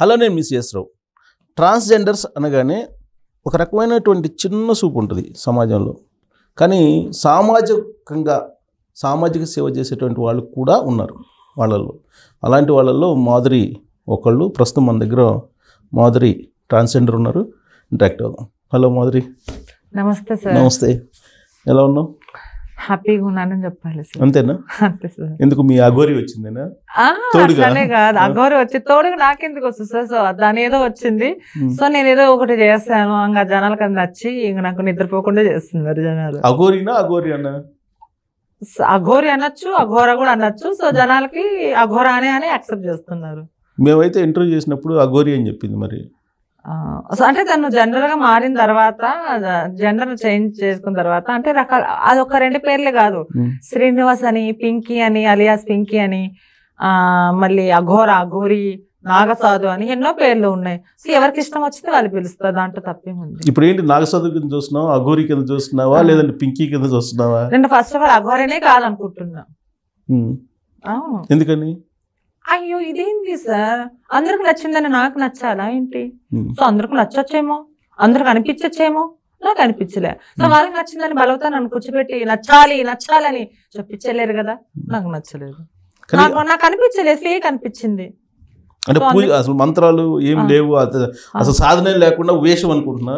Hello, నేను miss రావు. Transgenders అనగానే ఒక రకమైనటువంటి చిన్న చూపు ఉంటుంది సమాజంలో. కానీ సామాజిక సేవ చేసేటువంటి వాళ్ళు కూడా ఉన్నారు వాళ్ళల్లో. అలాంటి వాళ్ళల్లో మాధురి ఒకళ్ళు. ప్రస్తుతం మన దగ్గర మాధురి ట్రాన్స్జెండర్ ఉన్నారు. ఇంటరాక్ట్ అవుదాం. హలో మాధురి. నమస్తే సార్. నమస్తే. ఎలా ఉన్నావు? హ్యాపీగా ఉన్నానని చెప్పాలి సార్. అంతేనా? అంతే సార్. ఎందుకు మీ అఘోరి వచ్చిందేనా? అట్లానే కాదు, అఘోరి వచ్చి తోడుగా నాకెందుకు వస్తుంది సార్? సో దాని ఏదో వచ్చింది, సో నేను ఏదో ఒకటి చేస్తాను, ఇంకా జనాలకు అది నచ్చి ఇంక నాకు నిద్రపోకుండా చేస్తున్నారు జనాలు. అఘోరినా అఘోరి అన్న? అఘోరి అనొచ్చు, అఘోర కూడా అనొచ్చు. సో జనాలకి అఘోర అని యాక్సెప్ట్ చేస్తున్నారు. మేమైతే ఇంటర్వ్యూ చేసినప్పుడు అఘోరి అని చెప్పింది. మరి అంటే తను జెండర్ గా మారిన తర్వాత, జెండర్ చేంజ్ చేసుకున్న తర్వాత అంటే రకాల అదొక 2 పేర్లే కాదు, శ్రీనివాస్ అని, పింకీ అని, అలియాస్ పింకీ అని, మళ్ళీ అఘోర, అఘోరి, నాగసాధు అని ఎన్నో పేర్లు ఉన్నాయి. సో ఎవరికి ఇష్టం వచ్చింది వాళ్ళు పిలుస్తారు, దాంట్లో తప్పేముంది. ఇప్పుడు ఏంటి, నాగసాధు కింద చూస్తున్నావా, అఘోరి కింద చూస్తున్నావా, లేదంటే పింకీ కింద చూస్తున్నావా? నేను ఫస్ట్ ఆఫ్ ఆల్ అఘోరనే కాదనుకుంటున్నా. అవును. ఎందుకని? అయ్యో ఇదేంటి సార్, అందరికి నచ్చిందని నాకు నచ్చాలా ఏంటి? సో అందరికి నచ్చొచ్చేమో, అందరికి అనిపించచ్చేమో, నాకు అనిపించలే. సో వాళ్ళకి నచ్చిందని బలవుతా నన్ను కూర్చోబెట్టి నచ్చాలని చెప్పించలేరు కదా. నాకు నచ్చలేదు, నాకు అనిపించలేదు, ఫేక్ అనిపించింది. అంటే అసలు మంత్రాలు ఏం లేవు, అసలు సాధన లేకుండా వేషం అనుకుంటున్నా.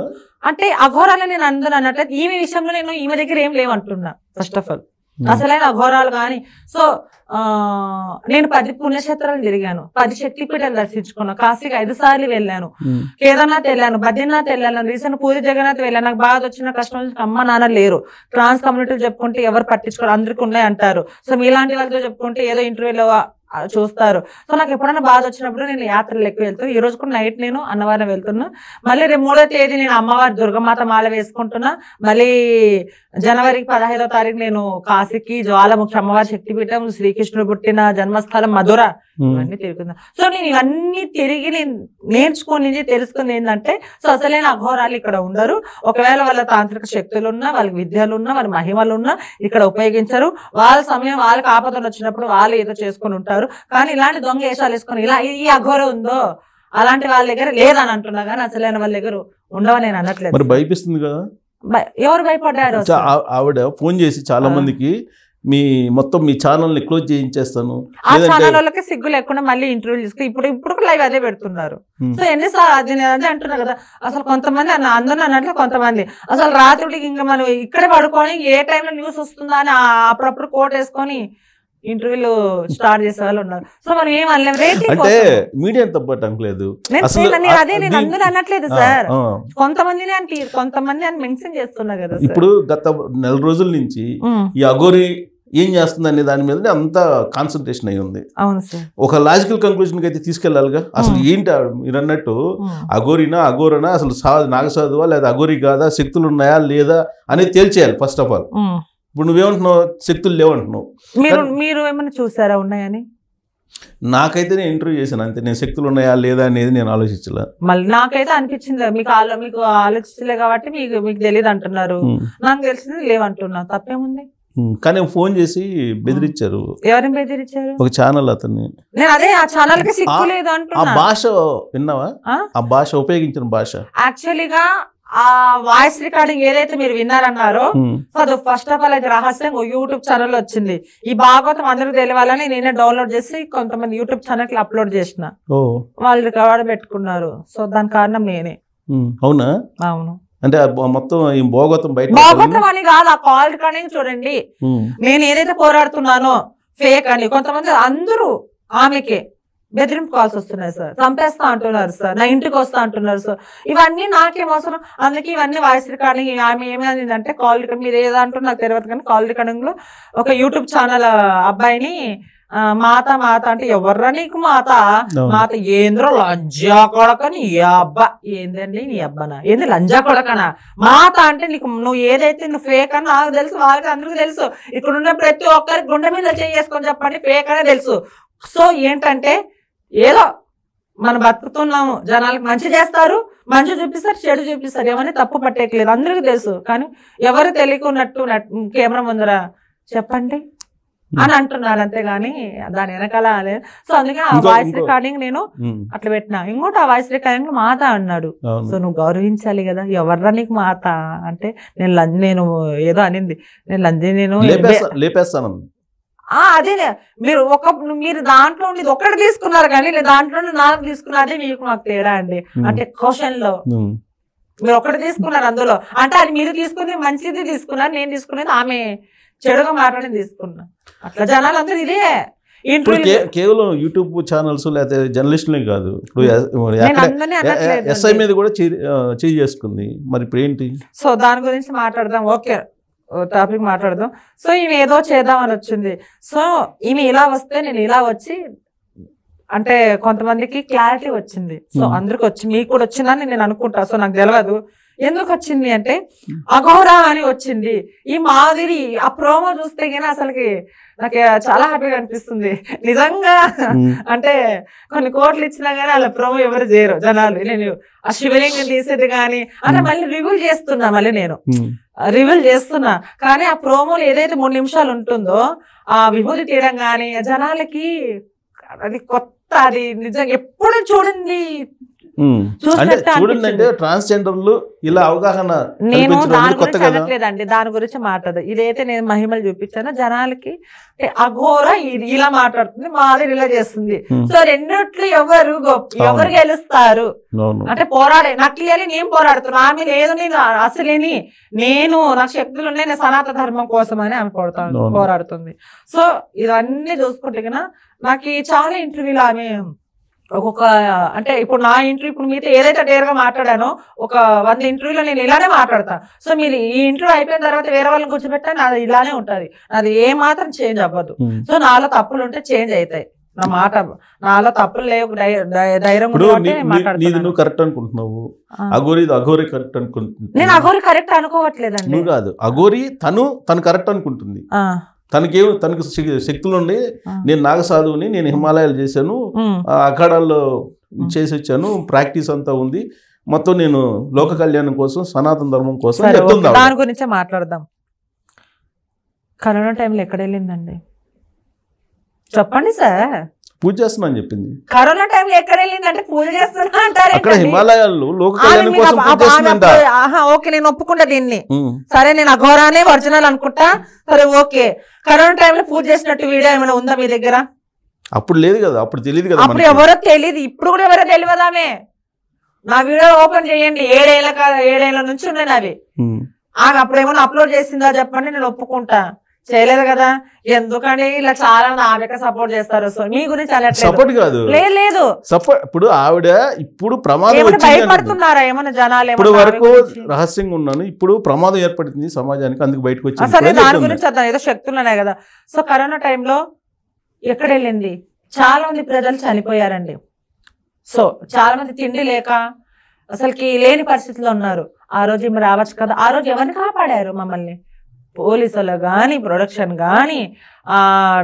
అంటే అఘోరాలు నేను అందరూ అన్నట్లయితే ఈమె విషయంలో నేను ఈమె దగ్గర ఏం లేవు అంటున్నా. ఫస్ట్ ఆఫ్ ఆల్ అసలైన అఘోరాలు కానీ. సో నేను 10 పుణ్యక్షేత్రాలు తిరిగాను, 10 శక్తిపీఠాలు దర్శించుకున్నాను, కాశీకి 5 సార్లు వెళ్ళాను, కేదార్నాథ్ వెళ్ళాను, బద్రీనాథ్ వెళ్ళాను, రీసెంట్ పూరి జగన్నాథ్ వెళ్ళాను. నాకు బాధ వచ్చిన కష్టం వచ్చిన అమ్మ నాన్న లేరు. ట్రాన్స్ కమ్యూనిటీలు చెప్పుకుంటే ఎవరు పట్టించుకోరు, అందరికీ ఉన్నాయి అంటారు. సో మీలాంటి వాళ్ళతో చెప్పుకుంటే ఏదో ఇంటర్వ్యూలో చూస్తారు. సో నాకు ఎప్పుడైనా బాధ వచ్చినప్పుడు నేను యాత్రలు ఎక్కువ వెళ్తాను. ఈ రోజు కూడా నైట్ నేను అన్నవరం వెళ్తున్నా. మళ్ళీ రేపు 3వ తేదీ నేను అమ్మవారి దుర్గమాత మాల వేసుకుంటున్నా. మళ్ళీ జనవరి 15వ తారీఖు నేను కాశీకి, జ్వాలాముఖి అమ్మవారి శక్తిపీఠం, శ్రీకృష్ణుడు పుట్టిన జన్మస్థలం మధుర, ఇవన్నీ తిరుగుతున్నా. సో నేను ఇవన్నీ తిరిగి నేర్చుకొని తెలుసుకుంది ఏంటంటే, సో అసలైన అఘోరాలు ఇక్కడ ఉండరు. ఒకవేళ వాళ్ళ తాంత్రిక శక్తులు ఉన్నా, వాళ్ళకి విద్యలు ఉన్నా, వాళ్ళ మహిమలు ఉన్నా ఇక్కడ ఉపయోగించరు. వాళ్ళ సమయం వాళ్ళకి ఆపదలు వచ్చినప్పుడు వాళ్ళు ఏదో చేసుకుని ఉంటారు. కానీ ఇలాంటి దొంగ వేషాలు వేసుకొని ఇలా ఈ అఘోర ఉందో అలాంటి వాళ్ళ దగ్గర లేదని అంటున్నా, కానీ అసలైన వాళ్ళ దగ్గర ఉండవని నేను అనట్లేదు. మరి భయపిస్తుంది కదా. ఎవరు భయపడ్డారు? ఆవిడ ఫోన్ చేసి చాలా మందికి మొత్తం మీ ఛానల్ ని క్లోజ్ చేయించేస్తాను, ఆ ఛానల్ వాళ్ళకి సిగ్గు లేకుండా మళ్ళీ ఇంటర్వ్యూ తీసుకుని ఇప్పుడు లైవ్ అదే పెడుతున్నారు. సో ఎన్నిసార్లు అదే అంటున్నారు కదా. అసలు కొంతమంది అందరూ అన్నట్లు కొంతమంది అసలు రాత్రికి ఇంకా మనం ఇక్కడే పడుకొని ఏ టైంలో న్యూస్ వస్తుందా అని అప్పుడప్పుడు కోట్ వేసుకొని ఇంటర్వ్యూలు స్టార్ట్ చేసే వాళ్ళు ఉన్నారు. సో మనం ఏం అనలేము. అంటే మీడియా తప్పట్లేదు, అదే నేను అందరూ అనట్లేదు సార్, కొంతమంది అని మెన్షన్ చేస్తున్నా కదా. ఇప్పుడు గత 4 రోజుల నుంచి ఈ అఘోరి ఏం చేస్తుంది అనే దాని మీద అంత కాన్సన్ట్రేషన్ అయి ఉంది. అవును సార్. ఒక లాజికల్ కంక్లూజన్ అయితే తీసుకెళ్లాలిగా. అసలు ఏంటి మీరు అన్నట్టు, అఘోరినా అఘోరనా, అసలు నాగసాధువా లేదా అఘోరి కాదా, శక్తులు ఉన్నాయా లేదా అనేది తేల్చేయాలి ఫస్ట్ ఆఫ్ ఆల్. ఇప్పుడు నువ్వేమంటున్నావు, శక్తులు లేవంటున్నావు. మీరు ఏమైనా చూసారా ఉన్నాయని? నాకైతే నేను ఇంటర్వ్యూ చేశాను అంతే, నేను శక్తులు ఉన్నాయా లేదా అనేది నేను ఆలోచించలే. మళ్ళీ నాకైతే అనిపించింది, మీకు ఆలోచించలే కాబట్టి మీకు తెలియదు అంటున్నారు. నాకు తెలిసింది లేవంటున్నా, తప్పేముంది? కానీ ఫోన్ చేసి బెదిరించారు. ఎవరిని బెదిరించారు? ఒక ఛానల్ అతన్ని. నేను అదే ఆ ఛానల్ కి సిగ్గు లేదు అంటున్నా. ఆ భాష విన్నావా? ఆ భాష ఉపయోగించిన భాష యాక్చువల్లీగా ఆ వాయిస్ రికార్డింగ్ ఏదైతే మీరు విన్నారన్నారో, అది ఫస్ట్ ఆఫ్ ఆల్ అయితే రహస్యం యూట్యూబ్ ఛానల్ వచ్చింది. ఈ భాగవతం అందరికి తెలియాలని నేనే డౌన్లోడ్ చేసి కొంతమంది యూట్యూబ్ ఛానల్ కి అప్లోడ్ చేసిన, వాళ్ళు రికార్డ్ పెట్టుకున్నారు. సో దాని కారణం నేనే. అవునా? అవును. అంటే మొత్తం భాగవతం బయట భాగవతం అని కాదు, ఆ కాల్ రికార్డింగ్ చూడండి. నేను ఏదైతే పోరాడుతున్నానో ఫేక్ అని కొంతమంది అందరూ ఆమెకే బెదిరింపు కాల్స్ వస్తున్నాయి సార్, చంపేస్తా అంటున్నారు సార్, నా ఇంటికి వస్తా అంటున్నారు సార్. ఇవన్నీ నాకేం అవసరం? అందుకే ఇవన్నీ వాయిస్ రికార్డింగ్. ఆమె ఏమైందంటే కాల్ రికార్డింగ్, మీరు ఏదంటారో నాకు తెలియదు కానీ కాల్ రికార్డింగ్ లో ఒక యూట్యూబ్ ఛానల్ అబ్బాయిని మాత అంటే ఎవర్రా నీకు మాత ఏంద్రో లంజా కొడకని అబ్బా, ఏందండి నీ అబ్బనా, ఏంది లంజా కొడకనా మాత అంటే నీకు నువ్వు ఏదైతే నువ్వు ఫేక్ అని నాకు తెలుసు, వాళ్ళకి అందరికీ తెలుసు. ఇక్కడ ఉన్న ప్రతి ఒక్కరికి గుండె మీద చేసుకొని చెప్పండి ఫేక్ అనే తెలుసు. సో ఏంటంటే ఏదో మనం బతుకుతున్నాము, జనాలకు మంచి చేస్తారు, మంచి చూపిస్తారు, చెడు చూపిస్తారు, ఏమని తప్పు పట్టేయట్లేదు, అందరికీ తెలుసు. కానీ ఎవరు తెలియకున్నట్టు కెమెరా ముందర చెప్పండి. అని అంటున్నారు అంతేగాని దాని వెనకాల సో అందుకే ఆ వాయిస్ రికార్డింగ్ నేను అట్లా పెట్టినా. ఇంకోటి ఆ వాయిస్ రికార్డింగ్ మాత అన్నాడు. సో నువ్వు గౌరవించాలి కదా, ఎవర్రా నీకు మాత అంటే నేను ఏదో అనింది, నేను లేపేస్తాను. అదే మీరు దాంట్లో ఇది ఒక్కటి తీసుకున్నారు కానీ దాంట్లో 4 తీసుకున్నారే మీకు మాకు తేడా అండి. అంటే క్వశ్చన్ లో మీరు ఒక్కటి తీసుకున్నారు, అందులో అంటే అది మీరు తీసుకుని మంచిది తీసుకున్నారు, నేను తీసుకునేది ఆమె చెడుగా మాట్లాడి తీసుకున్నా. అట్లా జనాలు అందరూ ఇదే కేవలం యూట్యూబ్ ఛానల్స్ లేకపోతే జర్నలిస్టులే కాదు, ఎస్ఐ మీద కూడా చేంజ్ చేసుకుంది. మరి ఇప్పుడు ఏంటి? సో దాని గురించి మాట్లాడదాం. ఓకే, టాపిక్ మాట్లాడదాం. సో ఈమె ఏదో చేద్దామని వచ్చింది. సో ఈమె ఇలా వస్తే నేను ఇలా వచ్చి అంటే కొంతమందికి క్లారిటీ వచ్చింది. సో అందరికి వచ్చి మీకు కూడా వచ్చిందని నేను అనుకుంటా. సో నాకు తెలియదు ఎందుకు వచ్చింది అంటే అఘోరా అని వచ్చింది. ఈ మాదిరి ఆ ప్రోమో చూస్తే కానీ అసలుకి నాకు చాలా హ్యాపీగా అనిపిస్తుంది నిజంగా. అంటే కొన్ని కోట్లు ఇచ్చినా గానీ అలా ప్రోమో ఎవరు చేయరు జనాలు. నేను ఆ శివలింగం తీసేది కానీ అంటే మళ్ళీ రివీల్ చేస్తున్నా, మళ్ళీ నేను రివీల్ చేస్తున్నా. కానీ ఆ ప్రోమోలో ఏదైతే 3 నిమిషాలు ఉంటుందో ఆ విభూతి తీయడం కానీ జనాలకి అది కొత్త, అది నిజంగా ఎప్పుడు చూడండి అంటే ట్రాన్స్జెండర్లు ఇలా అవగాహన నేను దాని గురించి అనట్లేదండి, దాని గురించి మాట్లాడదు. ఇదైతే నేను మహిమలు చూపించాను జనాలకి. అఘోర ఇలా మాట్లాడుతుంది, మాదిరి ఇలా చేస్తుంది. సో రెండిట్లు ఎవరు గెలుస్తారు అంటే పోరాడే నక్లియాలి. నేను పోరాడుతున్నా, ఆమె లేదు నేను అసలేని నాకు శక్తులు ఉన్నాయి, నేను సనాతన ధర్మం కోసం అని ఆమె పోరాడుతుంది. సో ఇవన్నీ చూసుకుంటే కన్నా నాకు చాలా ఇంటర్వ్యూలు ఆమె ఒక్కొక్క అంటే ఇప్పుడు నా ఇంటర్వ్యూ ఇప్పుడు మీతో ఏదైతే డేర్ గా మాట్లాడానో ఒక 100 ఇంటర్వ్యూలో నేను ఇలానే మాట్లాడతా. సో మీరు ఈ ఇంటర్వ్యూ అయిపోయిన తర్వాత వేరే వాళ్ళని కూర్చోబెట్టా నాది ఇలానే ఉంటది, అది ఏ మాత్రం చేంజ్ అవ్వదు. సో నాలో తప్పులు ఉంటే చేంజ్ అవుతాయి, నా మాట నాలో తప్పులు లేవు, ధైర్యం నువ్వు కరెక్ట్ అనుకుంటున్నావు. అఘోరి కరెక్ట్ అనుకుంటున్నా. నేను అఘోరి కరెక్ట్ అనుకోవట్లేదండి. నువ్వు కాదు, అఘోరి తను కరెక్ట్ అనుకుంటుంది. తనకు శక్తులు ఉండి నేను నాగసాధువుని, నేను హిమాలయాలు చేశాను, అఖాడాల్లో చేసి వచ్చాను, ప్రాక్టీస్ అంతా ఉంది, మొత్తం నేను లోక కళ్యాణం కోసం సనాతన ధర్మం కోసం దాని గురించే మాట్లాడదాం. కరోనా టైంలో ఎక్కడ వెళ్ళిందండి చెప్పండి సార్? పూజ చేస్తున్నా అని చెప్పింది. కరోనా టైంలో ఎక్కడ వెళ్ళిందంటే పూజ చేస్తున్నా అంటారు. అక్కడ హిమాలయాల్లో లోక కళ్యాణం కోసం పూజ చేస్తుందంట. ఓకే నేను ఒప్పుకుంటా దీన్ని, సరే నేను అఘోరానే ఒరిజినల్ అనుకుంటా, సరే ఓకే. కరోనా టైంలో పూజ చేసినట్టు వీడియో ఏమైనా ఉందా మీ దగ్గర? అప్పుడు లేదు కదా, అప్పుడు తెలియదు కదా, అప్పుడు ఎవరో తెలియదు, ఇప్పుడు కూడా ఎవరో తెలియదామే. నా వీడియో ఓపెన్ చేయండి, 7 ఏళ్ల నుంచి ఉన్నాయి అవి. ఆమె అప్పుడు ఏమైనా అప్లోడ్ చేసిందా చెప్పండి, నేను ఒప్పుకుంటా. చేయలేదు కదా, ఎందుకని ఇలా చాలా మంది ఆమెకు సపోర్ట్ చేస్తారు. సో మీ గురించి సపోర్ట్ కాదు, లేదు సపోర్ట్. ఇప్పుడు ఆవిడ ఇప్పుడు ప్రమాదం భయపడుతున్నారా ఏమన్నా జనాలు? ఇప్పుడు వరకు రహస్యంగా ఉన్నాను, ఇప్పుడు ప్రమాదం ఏర్పడుతుంది సమాజానికి, అందుకు బయటకు వచ్చి సరే దాని గురించి అర్థం, ఏదో శక్తులు ఉన్నాయి కదా. సో కరోనా టైంలో ఎక్కడ వెళ్ళింది? చాలా మంది ప్రజలు చనిపోయారండి. సో చాలా మంది తిండి లేక అసలుకి లేని పరిస్థితిలో ఉన్నారు. ఆ రోజు ఏమి రావచ్చు కదా, ఆ రోజు ఎవరిని కాపాడారు మమ్మల్ని? పోలీసులు కానీ, ప్రొడక్షన్ కానీ,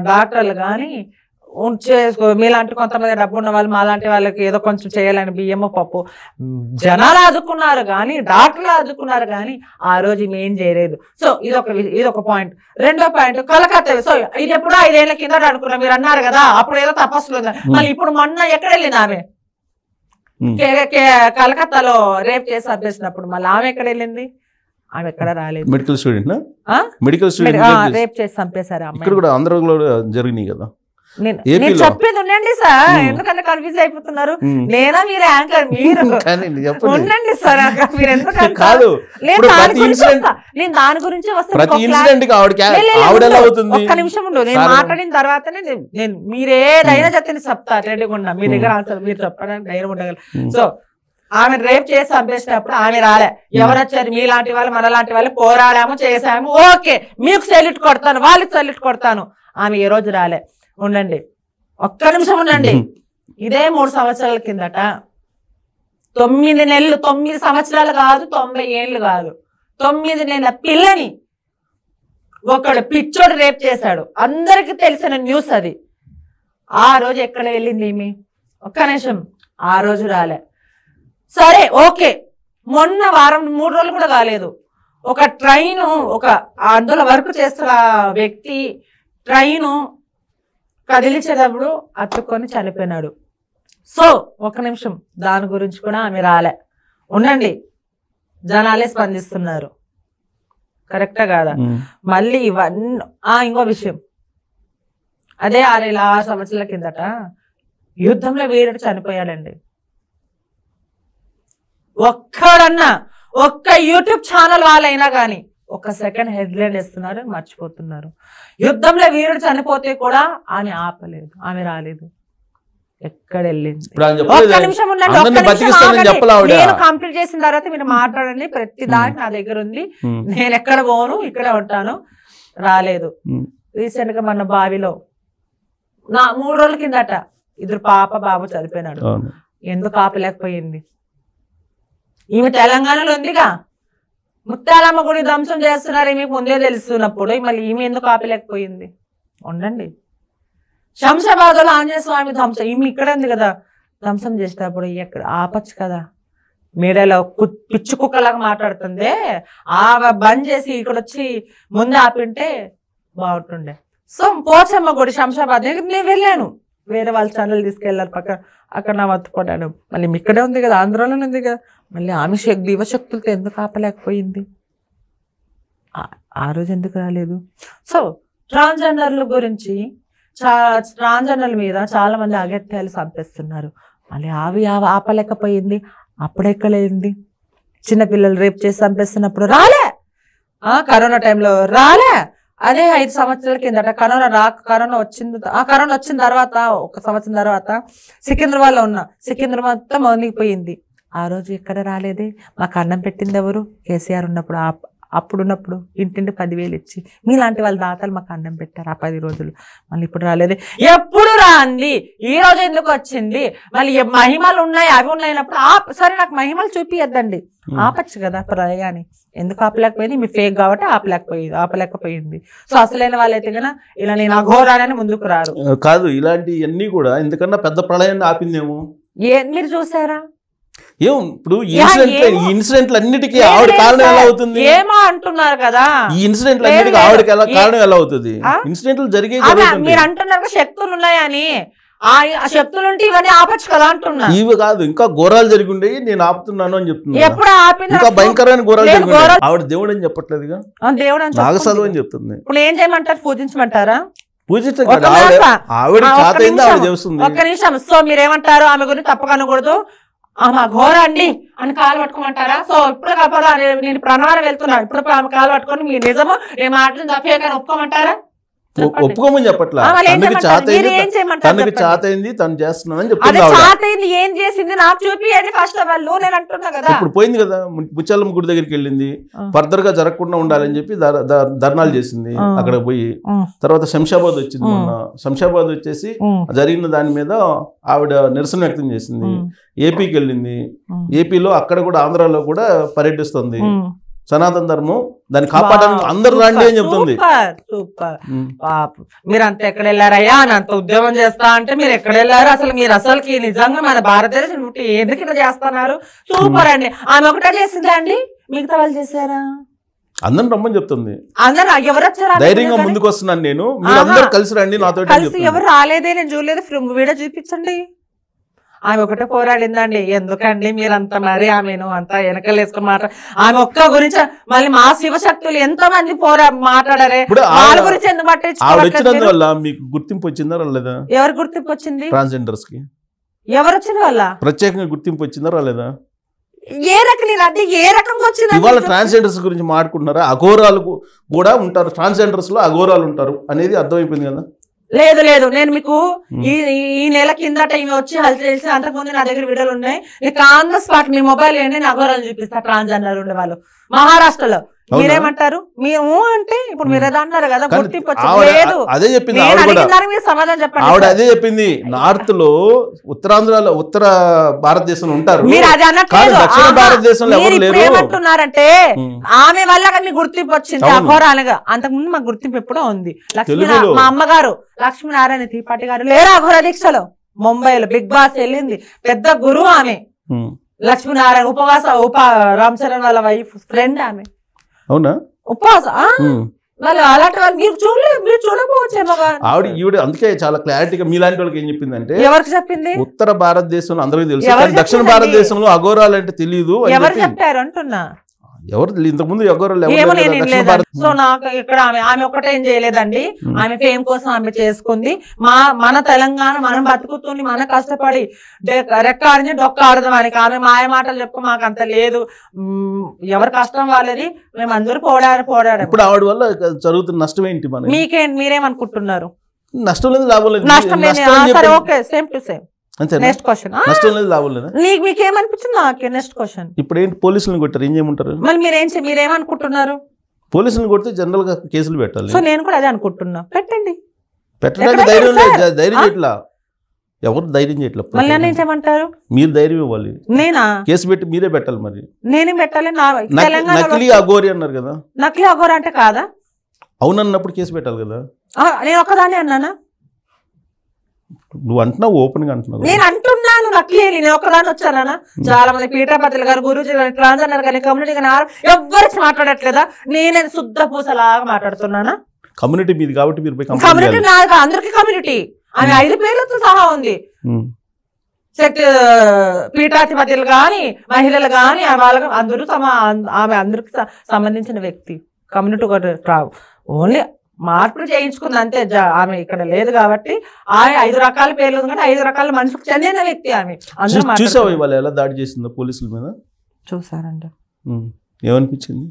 డాక్టర్లు కానీ మీలాంటి కొంతమంది డబ్బు ఉన్న వాళ్ళు, మాలాంటి వాళ్ళకి ఏదో కొంచెం చేయాలని బియ్యము పప్పు జనాలు ఆదుకున్నారు కానీ, డాక్టర్లు ఆదుకున్నారు కానీ ఆ రోజు మేం చేయలేదు. సో ఇదొక పాయింట్. రెండో పాయింట్ కలకత్తా. సో ఇది ఎప్పుడో 5 ఏళ్ల కింద అనుకున్నా, మీరు అన్నారు కదా అప్పుడు ఏదో తపస్సులు ఉంది. మళ్ళీ ఇప్పుడు మొన్న ఎక్కడ వెళ్ళింది ఆమె? కలకత్తాలో రేప్ చేసి అభ్యసినప్పుడు మళ్ళీ ఆమె ఎక్కడ వెళ్ళింది? ఆమె ఎక్కడ రాలేదు. Medical student medical student rape చేసి చంపేశారు. ఇక్కడ కూడా ఆంధ్రలో జరిగినాయి కదా. నేను చెప్పేది ఉండండి సార్, ఎందుకంటే కన్ఫ్యూజ్ అయిపోతున్నారు. నేనా మీరు యాంకర్, మీరు ఉండండి సార్. మీరు ఎందుకంటే నేను దాని గురించి ఒక్క నిమిషం ఉండు, నేను మాట్లాడిన తర్వాతనే నేను మీరేదైనా చెప్తే చెప్తా రెడీగా మీ దగ్గర ఆన్సర్ మీరు చెప్పడానికి ధైర్యం ఉండగలరు. సో ఆమె రేప్ చేసి చంపేసినప్పుడు ఆమె రాలే, ఎవరు వచ్చారు? మీలాంటి వాళ్ళు, మనలాంటి వాళ్ళు పోరాడాము, చేసాము, ఓకే మీకు సెల్యూట్ కొడతాను, వాళ్ళకి సెల్యూట్ కొడతాను. ఆమె ఏ రోజు రాలే. ఉండండి, ఒక్క నిమిషం ఉండండి. ఇదే 3 సంవత్సరాల కిందట 9 నెలలు, 9 సంవత్సరాలు కాదు, 90 ఏళ్ళు కాదు, 9 నెలల పిల్లని ఒకడు పిచ్చోడు రేప్ చేశాడు. అందరికి తెలిసిన న్యూస్ అది. ఆ రోజు ఎక్కడ వెళ్ళింది ఈమె? ఒక్క నిమిషం, ఆ రోజు రాలే. సరే ఓకే, మొన్న వారం 3 రోజులు కూడా కాలేదు, ఒక ట్రైన్, ఒక అందులో వర్క్ చేస్తున్న వ్యక్తి ట్రైను కదిలించేటప్పుడు అతుక్కొని చనిపోయినాడు. సో ఒక నిమిషం, దాని గురించి కూడా ఆమె రాలే. ఉండండి, జనాలే స్పందిస్తున్నారు, కరెక్టా కాదా? మళ్ళీ ఇవన్నీ ఇంకో విషయం, అదే 6 సంవత్సరాల కిందట యుద్ధంలో వీరుడు చనిపోయాడండి. ఒక్కడన్నా ఒక్క యూట్యూబ్ ఛానల్ వాళ్ళైనా కానీ ఒక సెకండ్ హెడ్లైన్ ఇస్తున్నారు, మర్చిపోతున్నారు. యుద్ధంలో వీరుడు చనిపోతే కూడా ఆమె ఆపలేదు, ఆమె రాలేదు. ఎక్కడ వెళ్ళింది? ఒక్క నిమిషం ఉండండి, నేను కంప్లీట్ చేసిన తర్వాత మీరు మాట్లాడండి. ప్రతి దానికి నా దగ్గర ఉంది, నేను ఎక్కడ పోను, ఇక్కడే ఉంటాను. రాలేదు. రీసెంట్ గా మన బావిలో 3 రోజుల కిందట 2 పాప బాబు చనిపోయినాడు. ఎందుకు ఆపలేకపోయింది? ఈమె తెలంగాణలో ఉందిగా, ముత్యాలమ్మ గుడి ధ్వంసం చేస్తున్నారు, ఈమె ముందే తెలుస్తున్నప్పుడు మళ్ళీ ఈమె ఎందుకు ఆపలేకపోయింది? ఉండండి. శంషాబాద్ లో ఆంజనేయ స్వామి ధ్వంసం, ఈమె ఇక్కడ ఉంది కదా, ధ్వంసం చేసేటప్పుడు ఎక్కడ ఆపచ్చు కదా? మీడియాలో పిచ్చి కుక్కలాగా మాట్లాడుతుంది, బంద్ చేసి ఇక్కడ వచ్చి ముందు ఆపింటే బాగుంటుండే. సో పోచమ్మ గుడి శంషాబాద్ నేను వెళ్ళాను, వేరే వాళ్ళ ఛానల్ తీసుకెళ్ళారు పక్క, అక్కడ నా వత్తుపడ్డాను. మళ్ళీ ఇక్కడే ఉంది కదా, ఆంధ్రాలోనే ఉంది కదా, మళ్ళీ ఆమె దివశక్తులతో ఎందుకు ఆపలేకపోయింది? ఆ రోజు ఎందుకు రాలేదు? సో ట్రాన్స్జెండర్ల గురించి, ట్రాన్స్జెండర్ల మీద చాలా మంది అగత్యాలు చంపేస్తున్నారు. మళ్ళీ ఆపలేకపోయింది. అప్పుడెక్కలేంది? చిన్నపిల్లలు రేపు చేసి చంపేస్తున్నప్పుడు రాలే, కరోనా టైంలో రాలే. అదే 5 సంవత్సరాల కిందట కరోనా వచ్చిన తర్వాత 1 సంవత్సరం తర్వాత సికింద్రాబాద్లో ఉన్న సికింద్రాబాద్ మొత్తం మునిగిపోయింది. ఆ రోజు ఎక్కడ రాలేదే? మాకు అన్నం పెట్టింది ఎవరు? కేసీఆర్ ఉన్నప్పుడు, అప్పుడున్నప్పుడు ఇంటింటి 10,000 ఇచ్చి మీలాంటి వాళ్ళ దాతలు మాకు అన్నం పెట్టారు ఆ 10 రోజులు. మళ్ళీ ఇప్పుడు రాలేదే. ఎప్పుడు రాంది? ఈ రోజు ఎందుకు వచ్చింది? మళ్ళీ మహిమలు ఉన్నాయి, అవి ఉన్నాయినప్పుడు సరే నాకు మహిమలు చూపియద్దండి, ఆపచ్చు కదా ప్రయాణి. ఎందుకు ఆపలేకపోయింది? మీ ఫేక్ కాబట్టి ఆపలేకపోయింది. సో అసలైన వాళ్ళైతే కన్నా ఇలా నేను అఘోరానని ముందుకు రారు కాదు. ఇలాంటివన్నీ కూడా ఎందుకన్నా పెద్ద ప్రళయాన్ని ఆపిందేమో. మీరు చూసారా? ఏం ఇప్పుడు ఇన్సిడెంట్లు అన్నిటికీ ఆవిడ కారణం ఎలా అవుతుంది? ఏమో అంటున్నారు కదా, ఈ ఇన్సిడెంట్లు అన్నిటికీ ఆవిడకి కారణం ఎలా అవుతుంది? ఇన్సిడెంట్లు జరిగే మీరు అంటున్నారు శక్తులు ఉన్నాయని, ఆ శక్తులు ఉంటే ఇవన్నీ ఆపచ్చు కదా అంటున్నా. ఇవి కాదు, ఇంకా ఘోరాలు జరిగి ఉండేవి, నేను ఆపుతున్నాను అని చెప్తున్నా. ఎప్పుడు ఆపిన ఇంకా భయంకరమైన ఘోరాలు జరిగి ఆవిడ దేవుడు అని చెప్పట్లేదుగా, దేవుడు నాగసాధు అని చెప్తుంది. ఇప్పుడు ఏం చేయమంటారు? పూజించమంటారా? పూజించడం ఆవిడ చేత ఆవిడ చేస్తుంది. ఒక్క నిమిషం. సో మీరేమంటారు? ఆమె గురించి తప్పగా అనకూడదు, ఆమె ఘోర అండి అని కాలు పట్టుకోమంటారా? సో ఇప్పుడు కాపలా నేను ప్రణవారం వెళ్తున్నా, ఇప్పుడు ఆమె కాలు పట్టుకొని మీరు నిజము నేను మాటలు తప్పే కానీ ఒప్పుకోమంటారా? ఒప్పుకోమని చెప్పట్లా, తనకి చాతైంది తను చేస్తున్నానని చెప్తుంది. ఏం చేసింది నాకు చూపియండి ఫస్ట్ ఆఫ్ ఆల్. నేను అంటున్నా కదా, ఇప్పుడు పోయింది కదా, ముత్యాలమ్మ గుడి దగ్గరికి వెళ్ళింది, ఫర్దర్ గా జరగకుండా ఉండాలని చెప్పి ధర్నాలు చేసింది. అక్కడ పోయి తర్వాత శంషాబాద్ వచ్చింది. మొన్న శంషాబాద్ వచ్చేసి జరిగిన దాని మీద ఆవిడ నిరసన వ్యక్తం చేసింది. ఏపీకి వెళ్ళింది, ఏపీలో అక్కడ కూడా ఆంధ్రాలో కూడా పర్యటిస్తుంది. సనాతన ధర్మం దాన్ని కాపాడడానికి అందరు రండి అని చెప్తుంది. సూపర్. మీరంతా ఎక్కడ వెళ్ళారయ్యా? అంత ఉద్యోగం చేస్తా అంటే మీరు ఎక్కడ వెళ్ళారు? అసలు మీరు అసలుకి నిజంగా మన భారతదేశం ఎందుకు ఇట్లా చేస్తున్నారు? సూపర్ అండి. ఆమె ఒకటే చేసిందా అండి? మిగతా వాళ్ళు చేశారా? అందరం రమ్మని చెప్తుంది. అందరు ఎవరు వచ్చారా? ధైర్యంగా ముందుకు వస్తున్నాను నేను, మీరు అందరు కలిసి రండి నాతో. కలిసి ఎవరు రాలేదే, నేను చూడలేదు. వీడియో చూపించండి. ఆమె ఒకటే పోరాడిందండి. ఎందుకండి మీరంతా మరి ఆమెను అంతా వెనకలు వేసుకుని ఆమె ఒక్క గురించి మళ్ళీ మా శివశక్తులు ఎంతో మంది మాట్లాడారే, వాళ్ళ గురించి ఎందుకు పట్టించుకోవాలి? మీకు గుర్తింపు వచ్చిందా రాలేదా? ఎవరు గుర్తింపు వచ్చింది? ట్రాన్స్జెండర్స్ కి ఎవరు వచ్చింది? వాళ్ళ ప్రత్యేకంగా గుర్తింపు వచ్చిందా రాలేదా? ఏ రకం ఏ రకంగా వచ్చింది? ఇవాళ ట్రాన్స్జెండర్స్ గురించి మాట్లాడుకుంటున్నారా? అఘోరాలు కూడా ఉంటారు, ట్రాన్స్జెండర్స్ లో అఘోరాలు ఉంటారు అనేది అర్థమైపోయింది కదా. లేదు లేదు, నేను మీకు ఈ నెల కిందట ఇవి వచ్చి హెల్త్ చేసి అంతకుముందు నా దగ్గర వీడియోలు ఉన్నాయి. నీకు on the spot me mobile ఏంటి నేను అఘోరాలు చూపిస్తా. ట్రాన్స్జెండర్ ఉండే వాళ్ళు మహారాష్ట్రలో. మీరేమంటారు? మీరు అంటే ఇప్పుడు మీరు ఏదో అన్నారు కదా, గుర్తింపు లేదు. అదే చెప్పింది మీరు సమాధానం చెప్పండి. ఆవిడ అదే చెప్పింది. నార్త్ లో ఉత్తరాంధ్రలో ఉత్తర భారతదేశంలో ఉంటారు, మీరు అది అనట్లేదు. దక్షిణ భారతదేశంలో ఎవరు లేరు. ఏమంటున్నారంటే ఆమె వల్ల మీకు గుర్తింపు వచ్చింది అఘోరాలుగా. అంతకుముందు మాకు గుర్తింపు ఎప్పుడో ఉంది. మా అమ్మగారు లక్ష్మీనారాయణ త్రిపాఠి గారు లేరు అఘోర దీక్షలో. ముంబైలో బిగ్ బాస్ వెళ్ళింది, పెద్ద గురువు ఆమె. లక్ష్మీనారాయణ రామ్ చరణ్ వాళ్ళ వైఫ్ ఫ్రెండ్ ఆమె. అవునా? ఉపవాస వాళ్ళు అలాంటి వాళ్ళు మీరు చూడలేదు, మీరు చూడకపోవచ్చేమో. ఈవిడ అందుకే చాలా క్లారిటీగా మీలాంటి వాళ్ళకి ఏం చెప్పిందంటే, ఎవరికి చెప్పింది? ఉత్తర భారతదేశంలో అందరికీ తెలుసు, కానీ దక్షిణ భారతదేశంలో అఘోరాలు అంటే తెలియదు. ఎవరు చెప్పారు అంటున్నా? ఎవరు ఇంతకుముందు అఘోరాలు సో నాకు ఇక్కడ ఆమె ఒక్కటేం చేయలేదండి. ఆమె ఫేమ్ కోసం ఆమె చేసుకుంది. మన తెలంగాణ మనం బతుకుతుంది, మన కష్టపడి రెక్కాడిని డొక్కాడదాం అని. ఆమె మాయ మాటలు చెప్పు మాకు అంత లేదు, ఎవరి కష్టం వాళ్ళది, మేము అందరూ పోరాడారు. ఇప్పుడు ఆవిడ వల్ల జరుగుతున్న నష్టం ఏంటి? మీరేమనుకుంటున్నారు? నష్టం లేదు, లాభం లేదు. నష్టం లేదు. సరే, okay, same to same. Next question. నష్టం లేదు, లాభం లేదా? మీకేమనిపించింది? నాకే నెక్స్ట్ క్వశ్చన్. ఇప్పుడు ఏంటి, పోలీసులను కొట్టారు, ఏం చేయమంటారు? మళ్ళీ మీరేమనుకుంటున్నారు? పోలీసులను కొడితే జనరల్ గా కేసులు పెట్టాలి. సో నేను కూడా అదే అనుకుంటున్నా. పెట్టండి. పెట్టడానికి ధైర్యం లేదు, ధైర్యం చేయట్లా, ఎవరు ధైర్యం చేయట్లా. మళ్ళీ ఏం చేయమంటారు? మీరు ధైర్యం ఇవ్వాలి. నేనా? కేసు పెట్టి మీరే పెట్టాలి. మరి నేనేం పెట్టాలి? నకిలీ అఘోరి అన్నారు కదా. నకిలీ అఘోరి అంటే కాదా? అవునన్నప్పుడు కేసు పెట్టాలి కదా. నేను ఒక్కదాన్ని అన్నానా? నువ్వు అంటున్నావు, ఓపెన్ గా అంటున్నావు. నేను అంటున్నాను నకిలీ, నేను ఒక్కదాన్ని వచ్చానా? చాలా మంది పీఠాపతులు గారు, గురూజీ గారు, ట్రాన్స్జెండర్ కానీ, కమ్యూనిటీ కానీ ఎవరికి మాట్లాడట్లేదా? నేనే శుద్ధ పూసలాగా మాట్లాడుతున్నానా? కమ్యూనిటీ మీది కాబట్టి మీరు కమ్యూనిటీ నాది, అందరికి కమ్యూనిటీ. ఆమె 5 పేర్లతో సహా ఉంది. శక్తి పీఠాధిపతులు గాని, మహిళలు గాని, వాళ్ళకి అందరూ ఆమె అందరికి సంబంధించిన వ్యక్తి. కమ్యూనిటీ ఒకటి ఓన్లీ మార్పులు చేయించుకుంది అంతే. ఆమె ఇక్కడ లేదు కాబట్టి ఆమె 5 రకాల పేర్లు ఉంది, 5 రకాల మనుషులకు చెందిన వ్యక్తి ఆమె. చూసావు ఇవాళ ఎలా దాడి చేసిందో పోలీసుల మీద? చూసారండి. ఏమనిపించింది?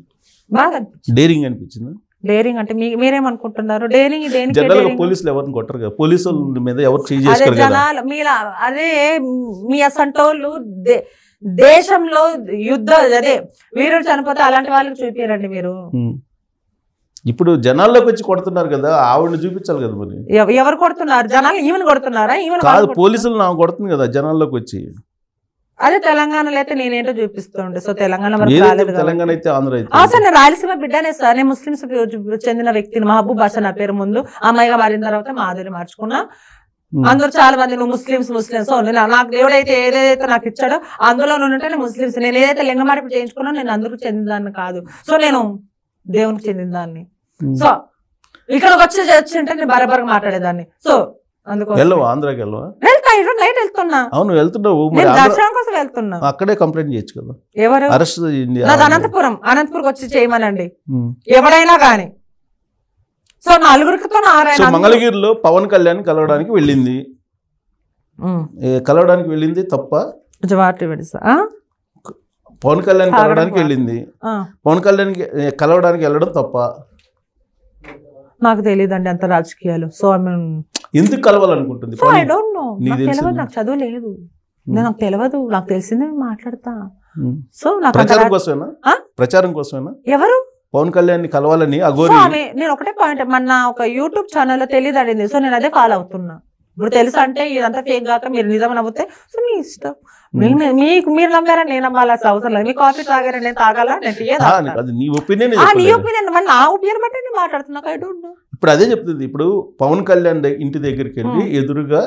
బాగా డేరింగ్ అనిపించింది. డేరింగ్ అంటే మీరేమనుకుంటున్నారు? డేరింగ్ దేనికి? జనరల్ గా పోలీసులు ఎవరిని కొట్టరు కదా, పోలీసుల మీద ఎవరు చేయి చేసుకోరు కదా. అదే మీ అసంటోళ్ళు దేశంలో యుద్ధ అదే వీరుడు చనిపోతే అలాంటి వాళ్ళకి చూపిరండి మీరు. ఇప్పుడు జనాల్లోకి వచ్చి కొడుతున్నారు కదా, ఆవిడని చూపించాలి కదా. మరి ఎవరు కొడుతున్నారు? జనాలు ఈవెన్ కొడుతున్నారా? ఈవెన్ కాదు, పోలీసులు నాకు కొడుతుంది కదా జనాల్లోకి వచ్చి. అదే తెలంగాణలో అయితే నేనేంటో చూపిస్తుండే. సో తెలంగాణ తెలంగాణ అయితే ఆంధ్ర అయితే. సార్ నేను రాయలసీమ బిడ్డనే సార్. నేను ముస్లింస్ చెందిన వ్యక్తిని. మహబూబ్ బాషా నా పేరు ముందు, అమ్మాయిగా మారిన తర్వాత మాధురి మార్చుకున్నా. అందరూ చాలా మంది నువ్వు ముస్లింస్ సో నాకు దేవుడైతే ఏదైతే నాకు ఇచ్చాడో అందులో నుండి నేను ముస్లింస్. నేను ఏదైతే లింగ మార్పు చేయించుకున్నా నేను అందరికి చెందినదాన్ని కాదు. సో నేను దేవునికి చెందిన దాన్ని. సో ఇక్కడ వచ్చి ఉంటే నేను బరాబర్గా మాట్లాడేదాన్ని. సో అందుకోసం ఆంధ్రాకి వెళ్ళవా? నైట్ వెళ్తున్నా. అవును వెళ్తున్నావు, దర్శనం కోసం వెళ్తున్నా. అక్కడే కంప్లైంట్ చేయొచ్చు కదా. ఎవరు? అనంతపురం వచ్చి చేయమనండి ఎవరైనా కానీ. సో 4 మంగళగిరిలో పవన్ కళ్యాణ్ కలవడానికి వెళ్ళింది. తప్ప? పవన్ కళ్యాణ్ కలవడానికి వెళ్ళింది. పవన్ కళ్యాణ్ కలవడానికి వెళ్ళడం తప్ప? నాకు తెలియదండి అంత రాజకీయాలు. సో ఎందుకు కలవాలనుకుంటుంది? ఐ డోంట్ నో, నాకు చదువు లేదు, నాకు తెలియదు. నాకు తెలిసిందే మాట్లాడతా. సో నాకు ప్రచారం కోసమేనా? ఎవరు పవన్ కళ్యాణ్ కలవాలని అఘోరి? నేను ఒకటే పాయింట్, మన ఒక యూట్యూబ్ ఛానల్లో తెలియదు అడిగింది. సో నేను అదే ఫాలో అవుతున్నా. ఇప్పుడు తెలుసు అంటే ఇదంతా ఫేక్ కాక మీరు నిజం నమ్మితే సో మీ ఇష్టం. మీకు మీరు నమ్మారని నేను నమ్మాల్సిన అవసరం లేదు. మీ కాఫీ తాగారని నేను తాగాలా? నీ ఒపీనియన్ మరి నా ఒపీనియన్ బట్టి నేను మాట్లాడుతున్నా. I don't know. ఇప్పుడు అదే చెప్తుంది. ఇప్పుడు పవన్ కళ్యాణ్ ఇంటి దగ్గరికి వెళ్ళి ఎదురుగా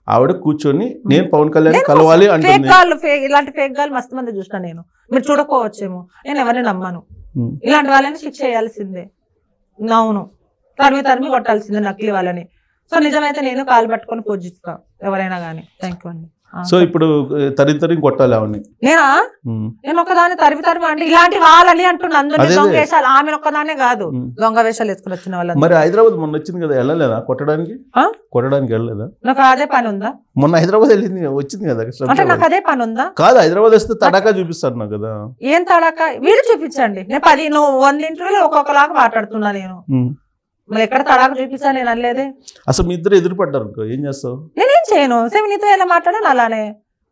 ఆవిడ కూర్చొని నేను పవన్ కళ్యాణ్ కలవాలి అంటే ఇలాంటి ఫేక్ గాలు మస్తు మంది చూసినా. నేను మీరు చూడకపోవచ్చేమో, నేను ఎవరిని నమ్మాను. ఇలాంటి వాళ్ళని శిక్ష చేయాల్సిందే. అవును, తరిమి కొట్టాల్సిందే నకిలీ వాళ్ళని. సో నిజమైతే నేను కాలు పట్టుకొని పూజిస్తా ఎవరైనా కానీ. థ్యాంక్ యూ అండి. సో ఇప్పుడు తరిమి కొట్టాలి అవన్నీ. నేను ఒకదాన్ని తరిమి అంటే ఇలాంటి వాళ్ళని అంటున్నా. అందరూ దొంగ వేషాలు, ఆమె ఒక్కదానే కాదు, దొంగ వేషాలు వేసుకుని వచ్చిన వాళ్ళు. మరి హైదరాబాద్ మొన్న వచ్చింది కదా, వెళ్ళలేదా కొట్టడానికి వెళ్ళలేదా? నాకు అదే పని ఉందా? మొన్న హైదరాబాద్ వచ్చింది కదా, అంటే నాకు అదే పని ఉందా? కాదు, హైదరాబాద్ వస్తే తడాకా చూపిస్తాను కదా. ఏం తడాకా? మీరు చూపించండి. నేను 100 ఇంటర్వ్యూలో ఒక్కొక్కలాగా మాట్లాడుతున్నా. నేను మరి ఎక్కడ తడాక చూపించాను నేను అనలేదే. అసలు మీ ఇద్దరు ఎదురుపడ్డారు, ఏం చేస్తావు? నేనేం చేయను. సేమ్ నీతో ఎలా మాట్లాడాను అలానే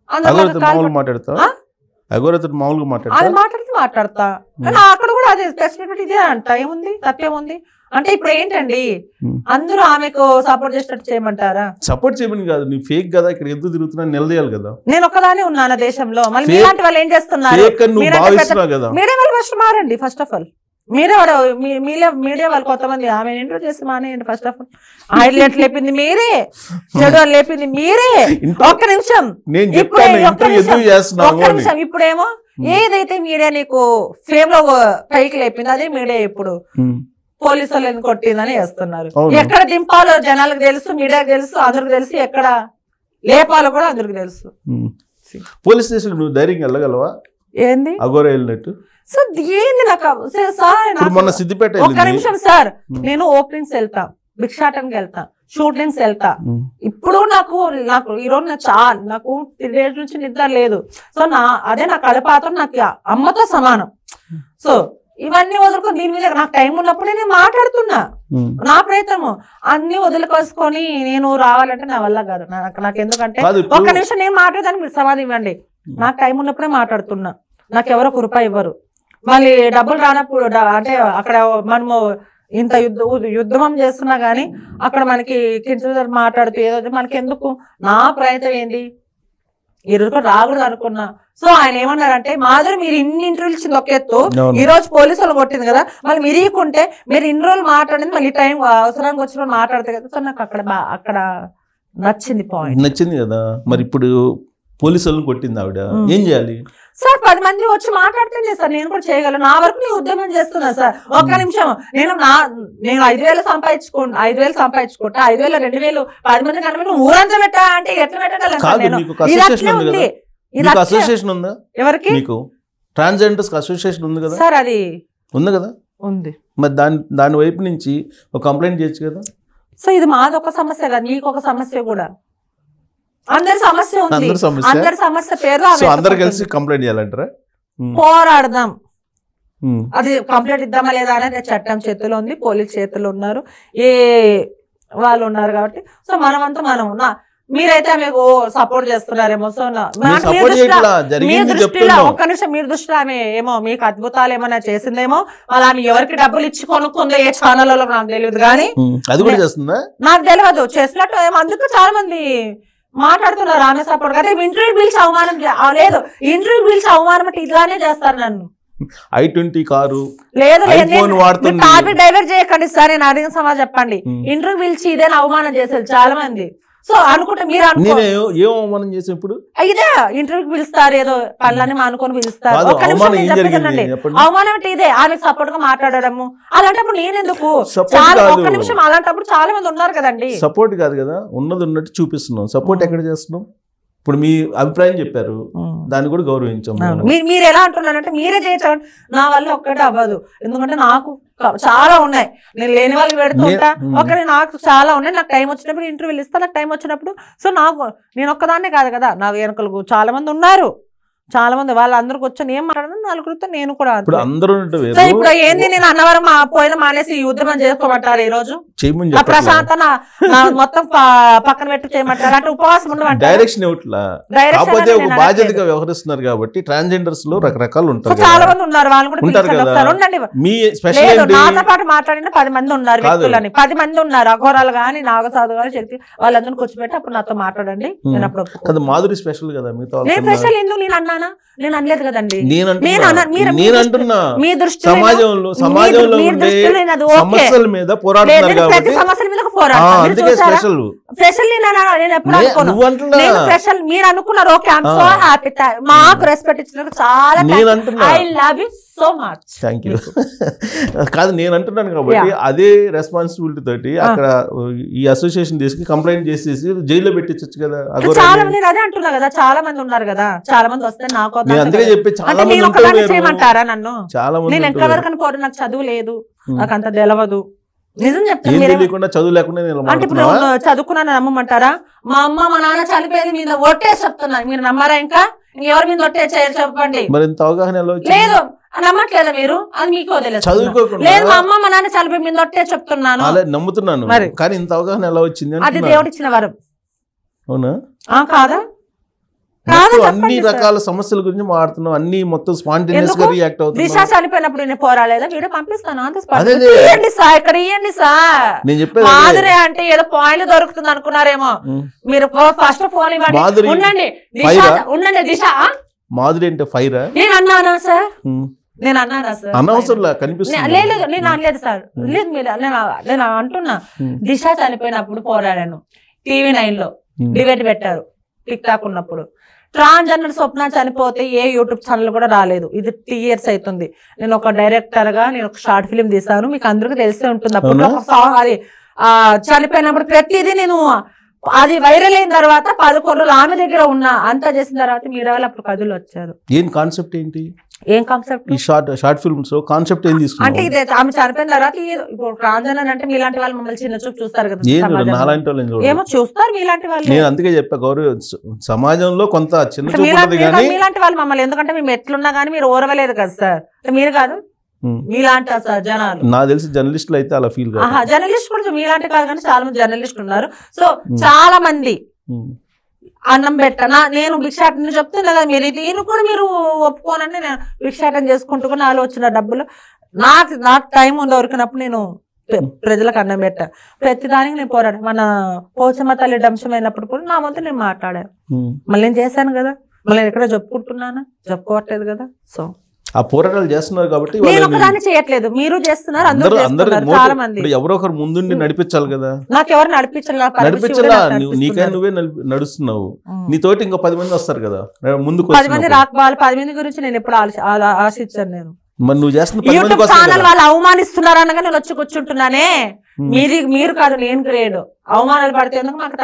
మాట్లాడతా. మాట్లాడతా అక్కడ కూడా అదే స్పెసిఫిక్ ఇదే అంట. ఏముంది, తప్పేముంది అంటే? ఇప్పుడు ఏంటండి అందరూ ఆమెకు సపోర్ట్ చేసినట్టు చేయమంటారా? సపోర్ట్ చేయమని కాదు, నీ ఫేక్ కదా, ఇక్కడ ఎందుకు తిరుగుతున్నా నిలదీయాలి కదా. నేను ఒకదానే ఉన్నాను దేశంలో. మళ్ళీ మీలాంటి వాళ్ళు ఏం చేస్తున్నారు? మీడియా వాళ్ళు ఫస్ట్ మారండి. ఫస్ట్ ఆఫ్ ఆల్ మీడియా వాళ్ళు కొంతమంది ఆమె ఇంటర్వ్యూ చేసి మానేయండి. ఫస్ట్ ఆఫ్ ఆల్ హైలైట్ లేపింది మీరే, చెడు లేపింది మీరే. ఒక్క నిమిషం, ఇప్పుడేమో ఏదైతే మీడియా నీకు ఫేమ్ లో పైకి లేపింది అదే మీడియా ఇప్పుడు పోలీసు వాళ్ళు కొట్టిందని వేస్తున్నారు. ఎక్కడ దింపాలో జనాలకు తెలుసు, మీడియాకు తెలుసు, అందరికి తెలుసు, ఎక్కడ లేపాలో కూడా అందరికి తెలుసు. పోలీస్ స్టేషన్ నువ్వు ధైర్యంగా వెళ్ళగలవా? ఏంది అఘోర వెళ్ళినట్టు సార్? ఏంది నాకు సార్ మొన్న సిద్దిపేట ఒక్క నిమిషం సార్, నేను ఓపెనింగ్స్ వెళ్తా, భిక్షాటనకి వెళ్తా, షూటింగ్స్ వెళ్తా. ఇప్పుడు నాకు ఈరోజు నాకు 3 days నుంచి నిద్ర లేదు. సో అదే నా కడపాత్రం నాకు అమ్మతో సమానం. సో ఇవన్నీ వదులుకొని దీని మీద నాకు టైం ఉన్నప్పుడు నేను మాట్లాడుతున్నా. నా ప్రయత్నము అన్ని వదులుకొసుకొని నేను రావాలంటే నా వల్ల కాదు. నాకు ఎందుకంటే ఒక్క నిమిషం నేను మాట్లాడదానికి మీరు సమాధి ఇవ్వండి. నాకు టైం ఉన్నప్పుడే మాట్లాడుతున్నా. నాకు ఎవరో రూపాయి ఇవ్వరు. మళ్ళీ డబ్బులు రానప్పుడు అంటే అక్కడ మనము ఇంత యుద్ధం చేస్తున్నా గానీ అక్కడ మనకి కింద మాట్లాడుతూ ఏదో మనకి ఎందుకు? నా ప్రయత్నం ఏంది, ఈరోజు కూడా రాకూడదు అనుకున్నా. సో ఆయన ఏమన్నారంటే, మాధురి మీరు ఇన్ని ఇంటర్వ్యూలు ఇచ్చింది ఒక ఎత్తు, ఈ రోజు పోలీసులు కొట్టింది కదా, మళ్ళీ మీరు ఇకుంటే మీరు ఇన్ని రోజులు మాట్లాడింది, మళ్ళీ టైం అవసరానికి వచ్చిన మాట్లాడతాయి కదా. సో నాకు అక్కడ నచ్చింది, పాయింట్ నచ్చింది కదా. మరి ఇప్పుడు పోలీసులను కొట్టింది ఆవిడ, ఏం చేయాలి సార్? 10 మంది వచ్చి మాట్లాడుతుంది సార్, నేను కూడా చేయగలను. నా వరకు నేను ఉద్యమం చేస్తున్నా సార్. ఒక్క నిమిషం, నేను 5,000 సంపాదించుకుంటా, 5,000 2,000 10 మంది కన్నా ఊరంతా పెట్టా అంటే ఎట్లా పెట్టగలను? అసోసియేషన్ ఉందా ఎవరికి? మీకు ట్రాన్స్జెండర్స్ అసోసియేషన్ ఉంది కదా సార్? అది ఉంది కదా, ఉంది. మరి దాని వైపు నుంచి ఒక కంప్లైంట్ చేయొచ్చు కదా. సో ఇది మాది ఒక సమస్య కదా, మీకు ఒక సమస్య కూడా, అందరి సమస్య ఉంది. అందరి సమస్య పేరు అందరు కలిసి కంప్లైంట్ చేయాలంటారా? పోరాడదాం. అది కంప్లైంట్ ఇద్దామా లేదా అనేది చట్టం చేతిలో ఉంది, పోలీస్ చేతుల్లో ఉన్నారు, ఏ వాళ్ళు ఉన్నారు కాబట్టి. సో మనమంతా మనం మీరైతే మీకు సపోర్ట్ చేస్తున్నారేమో. సో మీ దృష్టిలో ఒక్క నిమిషం, మీ దృష్టిలో ఆమె ఏమో మీకు అద్భుతాలు ఏమైనా చేసిందేమో, మళ్ళీ ఆమె ఎవరికి డబ్బులు ఇచ్చి కొనుక్కుందో ఏ ఛానల్లో నాకు తెలియదు, కానీ నాకు తెలియదు చేసినట్టు ఏమో. అందుకు చాలా మంది మాట్లాడుతున్నారు ఆమె సపోర్ట్ కదా. ఇంటర్వ్యూ పిలిచి అవమానం లేదు, ఇంటర్వ్యూ పిలిచి అవమానం అంటే ఇలానే చేస్తారు నన్ను. i20 కారు లేదు, టాపిక్ డైవర్ట్ చేయకండి సార్. నేను అడిగిన సమాజం చెప్పండి. ఇంటర్వ్యూ పిలిచి ఇదేనా అవమానం చేసేది చాలా మంది. సో అనుకుంటే మీరు అవమానం చేసే ఇప్పుడు ఇదే ఇంటర్వ్యూకి పిలుస్తారు, ఏదో పనులని మానుకొని పిలుస్తారు. ఒక్క నిమిషం నేను చెప్పేదండి, అవమానం అంటే ఇదే, ఆమెకు సపోర్ట్ గా మాట్లాడము. అలాంటప్పుడు నేనెందుకు? ఒక్క నిమిషం, అలాంటప్పుడు చాలా మంది ఉన్నారు కదండి. సపోర్ట్ కాదు కదా, ఉన్నది ఉన్నట్టు చూపిస్తున్నాం. సపోర్ట్ ఎక్కడ చేస్తున్నాం? ఇప్పుడు మీ అభిప్రాయం చెప్పారు, దాన్ని కూడా గౌరవించాం. మీరు ఎలా అంటున్నారంటే మీరే చేయొచ్చు, నా వల్ల ఒక్కటే అవ్వదు. ఎందుకంటే నాకు చాలా ఉన్నాయి, నేను లేని వాళ్ళకి పెడుతుంటా. ఒకరి నాకు చాలా ఉన్నాయి. నాకు టైం వచ్చినప్పుడు ఇంటర్వ్యూలు ఇస్తా, నాకు టైం వచ్చినప్పుడు. సో నేను ఒక్కదాన్నే కాదు కదా, నా వెనకలు చాలా మంది ఉన్నారు, చాలా మంది. వాళ్ళందరికి వచ్చి ఏం మాట్లాడను, నలుగురితో నేను కూడా. ఇప్పుడు ఏంది, నేను అన్నవరం పోయిన మానేసి ఉద్యమం చేసుకోమంటారు ఈ రోజు? ప్రశాంత మొత్తం పక్కన పెట్టి చేయమంటారు అంటే ఉపవాసం ఉండమంటారు. డైరెక్షన్ బాధ్యతగా వ్యవహరిస్తున్నారు కాబట్టి ట్రాన్స్జెండర్స్ లో రకరకాలు ఉంటారు, చాలా మంది ఉన్నారు. వాళ్ళు కూడా ఉండండి, నాతో పాటు మాట్లాడిన 10 మంది ఉన్నారు వ్యక్తులని, 10 మంది ఉన్నారు. అఘోరాలు గాని, నాగసాధు గాని, శక్తి, వాళ్ళందరినీ కూర్చోబెట్టి అప్పుడు నాతో మాట్లాడండి. నేను అప్పుడు మాధురి స్పెషల్ కదా, నేను స్పెషల్ ఎందుకు నేను అన్నానా? నేను అనలేదు కదండి. మీ దృష్టిలో సమాజంలో సమస్యల మీద పోరాడుతున్నారు కాబట్టి స్పెషల్ నేను ఎప్పుడు అనుకోను. నేను స్పెషల్ మీరు అనుకున్నారు, okay, I am so happy. మాకు రెస్పెక్ట్ ఇచ్చినందుకు చాలా I love you so much. Thank you. కాదు, నేను అంటున్నాను కాబట్టి అదే రెస్పాన్సిబిలిటీ తోటి అక్కడ ఈ అసోసియేషన్ తీసుకు కంప్లైంట్ చేసేసి జైల్లో పెట్టించచ్చు కదా. చాలా మంది అదే అంటున్నా కదా, చాలా మంది ఉన్నారు కదా, చాలా మంది వస్తే నాకు అందుకే చెప్పి చాలా మంది చేయమంటారా నన్ను? చాలా మంది నేను ఎక్కడికని పోరు, నాకు చదువు లేదు, నాకు అంత తెలియదు. నిజం చెప్తాను, చదువు లేకుండా అంటే ఇప్పుడు చదువుకున్నాను నమ్మమంటారా? మా అమ్మ మా నాన్న చనిపోయేది మీద ఒట్టేసి చెప్తున్నారు, మీరు నమ్మారా? ఇంకా ఎవరి మీద ఒట్టేసి చెప్పండి. లేదు నమ్మట్లేదా మీరు? అది మీకు తెలియదు. లేదు, మా అమ్మ మా నాన్న చనిపోయి మీద ఒట్టే చెప్తున్నాను, నమ్ముతున్నాను. కానీ ఇంత అవగాహన ఎలా వచ్చింది? అది దేవుడిచ్చిన వరం. అవునా కాదా? అన్ని రకాల సమస్యల గురించి మాట్లాడుతున్నాం, అన్ని మొత్తం స్పాంటేనియస్ గా రియాక్ట్ అవుతుంది. దిశ చనిపోయినప్పుడు నేను పోరాలేదా? వీడియో పంపిస్తాను, ఇక్కడ ఇవ్వండి సార్. మాధురి అంటే ఏదో పాయింట్లు దొరుకుతుంది అనుకున్నారేమో మీరు. ఫస్ట్ ఫోన్ ఇవ్వండి, ఉండండి దిశ. మాధురి అంటే ఫైర్ నేను అన్నానా సార్? నేను అన్నానా సార్? అనవసరంలా కనిపిస్తుంది. లేదు, నేను అనలేదు సార్. లేదు, మీరు నేను అంటున్నా, దిశ చనిపోయినప్పుడు పోరాడాను. TV9 లో డిబేట్ పెట్టారు, టిక్ టాక్ ఉన్నప్పుడు. ట్రాన్స్జెండర్ స్వప్న చనిపోతే ఏ యూట్యూబ్ ఛానల్ కూడా రాలేదు. ఇది 3 years అవుతుంది. నేను ఒక డైరెక్టర్ గా నేను ఒక షార్ట్ ఫిల్మ్ తీసాను, మీకు అందరికీ తెలిసే ఉంటుంది. అప్పుడు ఒక సాంగ్ అది చనిపోయినప్పుడు ప్రతిదీ నేను అది వైరల్ అయిన తర్వాత 11 రోజులు ఆమె దగ్గర ఉన్నా అంతా చేసిన తర్వాత మీడియా వాళ్ళు అప్పుడు కథలు వచ్చారు. ఏం కాన్సెప్ట్ ఏంటి? ఏం కాన్సెప్ట్? ఈ షార్ట్ ఫిల్మ్స్ కాన్సెప్ట్ ఏం తీసుకున్నారు? అంటే ఇదే ఆమె చనిపోయిన తర్వాత ఇప్పుడు ట్రాన్స్జెండర్ అంటే మీలాంటి వాళ్ళు మమ్మల్ని చిన్న చూపు చూస్తారు కదా, ఏమో చూస్తారు మీలాంటి వాళ్ళు. నేను అందుకే చెప్పా గౌరవ సమాజంలో కొంత చిన్న చూపు ఉంటుంది కానీ మీలాంటి వాళ్ళు మమ్మల్ని, ఎందుకంటే మేము ఎట్లున్నా కానీ మీరు ఓరవలేదు కదా సార్, మీరు కాదు మీలాంటి సార్ జనాలు. నాకు తెలిసి జర్నలిస్టులు అయితే అలా ఫీల్ కాదు. జర్నలిస్ట్ కూడా మీలాంటి కాదు కానీ చాలా మంది జర్నలిస్ట్ ఉన్నారు. సో చాలా మంది అన్నం పెట్టనా నేను భిక్షాటన చెప్తున్నా కదా, మీరు దీన్ని కూడా మీరు ఒప్పుకోనండి. నేను భిక్షాటన చేసుకుంటూ నాలో వచ్చిన డబ్బులు నాకు టైం ఉంది దొరికినప్పుడు నేను ప్రజలకు అన్నం పెట్టా. ప్రతిదానికి నేను పోరాడు. మన పోచమ్మ తల్లి డంశమైనప్పుడు కూడా నా వంతు నేను మాట్లాడాను. మళ్ళీ నేను చేశాను కదా, మళ్ళీ నేను ఎక్కడ చెప్పుకుంటున్నానా? చెప్పుకోవట్లేదు కదా. సో ఆ పోరాటాలు చేస్తున్నారు కాబట్టి నేను ఒకదాన్ని చేయట్లేదు, మీరు చేస్తున్నారు, అందరూ చేస్తున్నారు. చాలా మంది ఎవరో ఒకరు ముందుండి నడిపించాలి కదా. నాకు ఎవరు నడిపించాలా? నీకై నువ్వే నడుస్తున్నావు, నీతోటి ఇంకా 10 మంది వస్తారు కదా ముందుకు. 10 మంది రాకపోవాలి. 10 మంది గురించి నేను ఎప్పుడు ఆశించాను. నేను మరి నువ్వు చేస్తున్న యూట్యూబ్ ఛానల్ వాళ్ళు అవమానిస్తున్నారు అనగా నేను వచ్చి కూర్చుంటున్నానే. మీరు కాదు నేను గ్రేడ్. అవమానాలు పడితే మాకు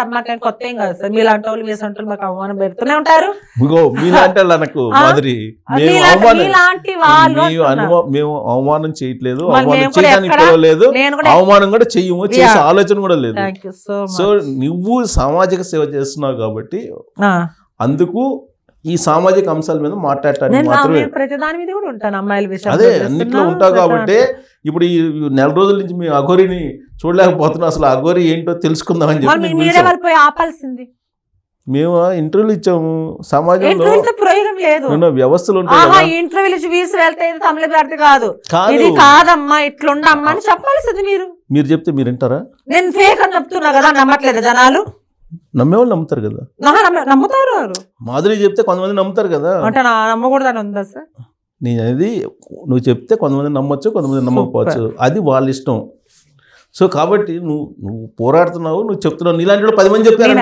కొత్త ఏం కాదు సార్. మీలాంటి వాళ్ళు మీ సొంటలు మాకు అవమానం పెడుతూనే ఉంటారు. మీలాంటి వాళ్ళు మేము అవమానం చేయట్లేదు, అవమానం కూడా చెయ్యము, చేసే ఆలోచన కూడా లేదు. సో నువ్వు సామాజిక సేవ చేస్తున్నావు కాబట్టి అందుకు ఈ సామాజిక అంశాల మీద మాట్లాడటానికి మాత్రమే. ప్రతిదాని మీద కూడా ఉంటాను, అమ్మాయిల విషయం అదే అన్నిట్లో ఉంటావు కాబట్టి ఇప్పుడు ఈ 4 రోజుల నుంచి మీ అఘోరిని చూడలేకపోతున్నాం. అసలు అఘోరి ఏంటో తెలుసుకుందామని చెప్పి ఆపాల్సింది. మేము ఇంటర్వ్యూలు ఇచ్చాము, సమాజంలో ప్రయోజనం లేదు, వ్యవస్థలు ఇంటర్వ్యూలు వీసి వెళ్తే తమిళ భారతి కాదు, ఇది కాదమ్మా ఇట్లుండమ్మా అని చెప్పాల్సింది. మీరు చెప్తే మీరు వింటారా? నేను ఫేక్ అని చెప్తున్నా కదా, నమ్మట్లేదు జనాలు. నమ్మేవాళ్ళు నమ్ముతారు కదా, నమ్ముతారు. మాధురి చెప్తే కొంతమంది నమ్ముతారు కదా, అంటే నమ్మకూడదని ఉందా సార్? నేను అనేది నువ్వు చెప్తే కొంతమంది నమ్మొచ్చు, కొంతమంది నమ్మకపోవచ్చు, అది వాళ్ళ ఇష్టం. సో కాబట్టి నువ్వు పోరాడుతున్నావు, నువ్వు చెప్తున్నావు, నీలాంటి వాళ్ళు 10 మంది చెప్పారు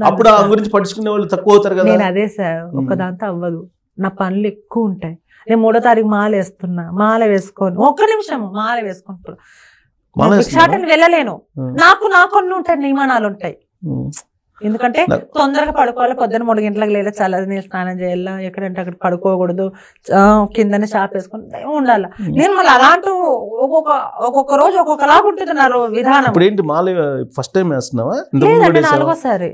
అప్పుడు ఆ గురించి పట్టించుకునే వాళ్ళు తక్కువ అవుతారు కదా. నేను అదే సార్, ఒకదాంతో అవ్వదు, నా పనులు ఎక్కువ ఉంటాయి. నేను 3వ తారీఖు మాల వేస్తున్నా, మాల వేసుకొని ఒక్క నిమిషం మాల వేసుకుంటున్నా, వెళ్ళలేను. నాకు కొన్ని ఉంటాయి, నియమానాలు ఉంటాయి. ఎందుకంటే తొందరగా పడుకోవాలి, పొద్దున్న 3 గంటలకు లేదా చల్లది నీళ్ళు స్నానం చేయాలా, ఎక్కడంటే అక్కడ పడుకోకూడదు, కిందనే చాప్ వేసుకుని ఉండాలి. నేను మళ్ళీ అలాంటి ఒక్కొక్క రోజు ఒక్కొక్కలాగా ఉంటుంది నా విధానం. ఇప్పుడు ఏంటి మాల ఫస్ట్ టైం వేస్తున్నావా? 4వసారి.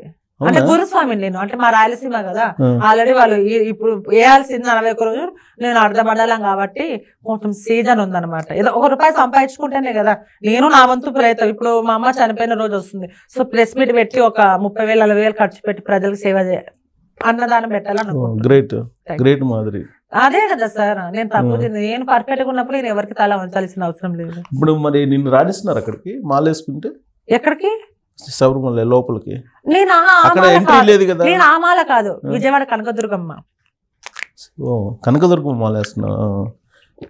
అంటే గురుస్వామి నేను, అంటే మా రాయలసీమ కదా, ఆల్రెడీ వాళ్ళు ఇప్పుడు వేయాల్సింది 41 రోజులు. నేను అర్ధమండలం కాబట్టి కొంచెం సీజన్ ఉందన్నమాట. ఏదో ₹1 సంపాదించుకుంటేనే కదా నేను నా వంతు ప్రయత్నం. ఇప్పుడు మా అమ్మ చనిపోయిన రోజు వస్తుంది, సో ప్రెస్ మీట్ పెట్టి ఒక 30,000-40,000 ఖర్చు పెట్టి ప్రజలకు సేవ చేయాలి, అన్నదానం పెట్టాలని. అదే కదా సార్, నేను తప్పు నేను పర్ఫెక్ట్ గా ఉన్నప్పుడు నేను ఎవరికి తల వంచాల్సిన అవసరం లేదు. ఇప్పుడు మరి నిన్ను రాణిస్తున్నారు అక్కడికి మాల వేసుకుంటే? ఎక్కడికి? శబరిమల లోపలికి. నేను ఆ మాల కాదు, విజయవాడ కనకదుర్గమ్మ. కనకదుర్గమ్మ మాల వేస్తున్నా.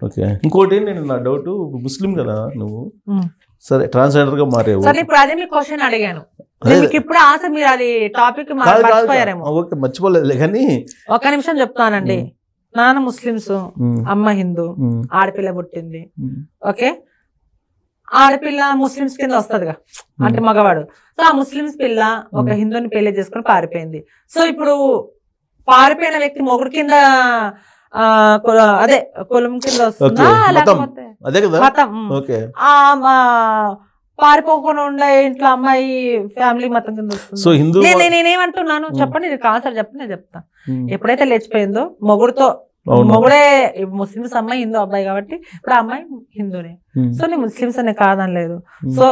ఓకే. ఇంకోటి నేను నా డౌట్, ముస్లిం కదా నువ్వు, సరే ట్రాన్స్జెండర్ గా మారేవు. సరే ఇప్పుడు అదే మీ క్వశ్చన్ అడిగాను, ఇప్పుడు ఆశ మీరు అది టాపిక్ మర్చిపోయారేమో. ఓకే, మర్చిపోలేదు కానీ ఒక్క నిమిషం చెప్తానండి. నాన్న ముస్లిమ్స్, అమ్మ హిందూ, ఆడపిల్ల పుట్టింది. ఓకే, ఆడపిల్ల ముస్లిమ్స్ కింద వస్తుందిగా, అంటే మగవాడు. సో ఆ ముస్లిమ్స్ పిల్ల ఒక హిందూని పెళ్లి చేసుకుని పారిపోయింది. సో ఇప్పుడు పారిపోయిన వ్యక్తి మొగుడు కింద అదే కులం కింద వస్తుందా, లేకపోతే మతం? పారిపోకుండా ఉండే ఇంట్లో అమ్మాయి ఫ్యామిలీ మతం కింద వస్తుంది. నేనేమంటున్నాను చెప్పండి, ఇది ఆన్సర్ చెప్పండి, నేను చెప్తా. ఎప్పుడైతే లేచిపోయిందో మొగుడే ముస్లిమ్స్ అమ్మాయి హిందూ అబ్బాయి కాబట్టి ఇప్పుడు ఆ అమ్మాయి హిందూనే. సో నేను ముస్లిమ్స్ అనే కాదని లేదు. సో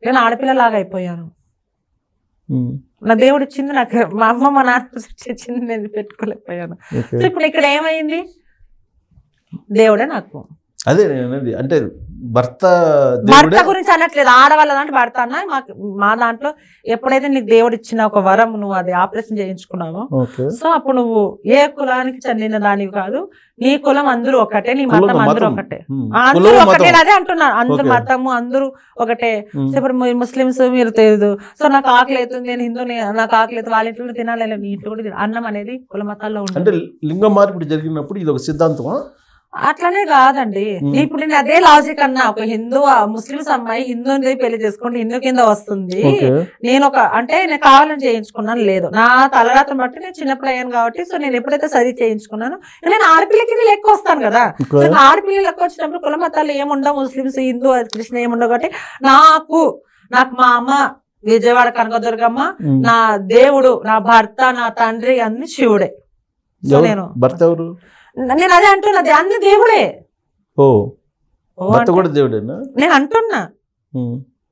నేను ఆడపిల్లలాగా అయిపోయాను. నా దేవుడు ఇచ్చింది, నాకు మా అమ్మ మా నాన్న ఇచ్చింది, నేను పెట్టుకోలేకపోయాను. సో ఇప్పుడు ఇక్కడ ఏమైంది, దేవుడే నాకు. అదే అంటే భర్త భర్త గురించి అనట్లేదు, ఆడవాళ్ళ దాంట్లో భర్త అన్న. మా దాంట్లో ఎప్పుడైతే నీకు దేవుడు ఇచ్చిన ఒక వరం నువ్వు అది ఆపరేషన్ చేయించుకున్నావో, సో అప్పుడు నువ్వు ఏ కులానికి చెందిన దానివి కాదు, నీ కులం అందరూ ఒకటే, నీ మతం అందరూ ఒకటే, అందరూ ఒకటే. అదే అంటున్నారు, అందరు మతము అందరూ ఒకటే. ఇప్పుడు ముస్లిమ్స్ మీరు తెలియదు, సో నాకు ఆకలి అవుతుంది, నేను హిందూ, నాకు ఆకలి అవుతుంది, వాళ్ళ ఇంట్లో తినాలి, నీ ఇంట్లో కూడా అన్నం అనేది కుల మతాల్లో ఉంటుంది. అంటే లింగ మార్పిడి జరిగినప్పుడు ఇది ఒక సిద్ధాంతమా? అట్లనే కాదండి. ఇప్పుడు నేను అదే లాజిక్ అన్నా, ఒక హిందూ ముస్లిమ్స్ అమ్మాయి హిందూ పెళ్లి చేసుకుంటే హిందూ కింద వస్తుంది. నేను నేను కావాలని చేయించుకున్నాను, లేదు నా తలరాత్రం బట్టి నేను చిన్నప్పుడు అయ్యాను కాబట్టి, సో నేను ఎప్పుడైతే సరి చేయించుకున్నాను, నేను ఆడపిల్లకి లెక్క వస్తాను కదా. ఆడపిల్ల లెక్క వచ్చినప్పుడు కుల మతాలు ఏముండవు, ముస్లిమ్స్ హిందూ కృష్ణ ఏముండవు కాబట్టి నాకు మా అమ్మ విజయవాడ కనకదుర్గమ్మ, నా దేవుడు నా భర్త నా తండ్రి అన్ని శివుడే. నేను భర్త ఎవరు? నేను అదే అంటున్నది, అన్ని దేవుడే. భర్త కూడా దేవుడేనా? నేను అంటున్నా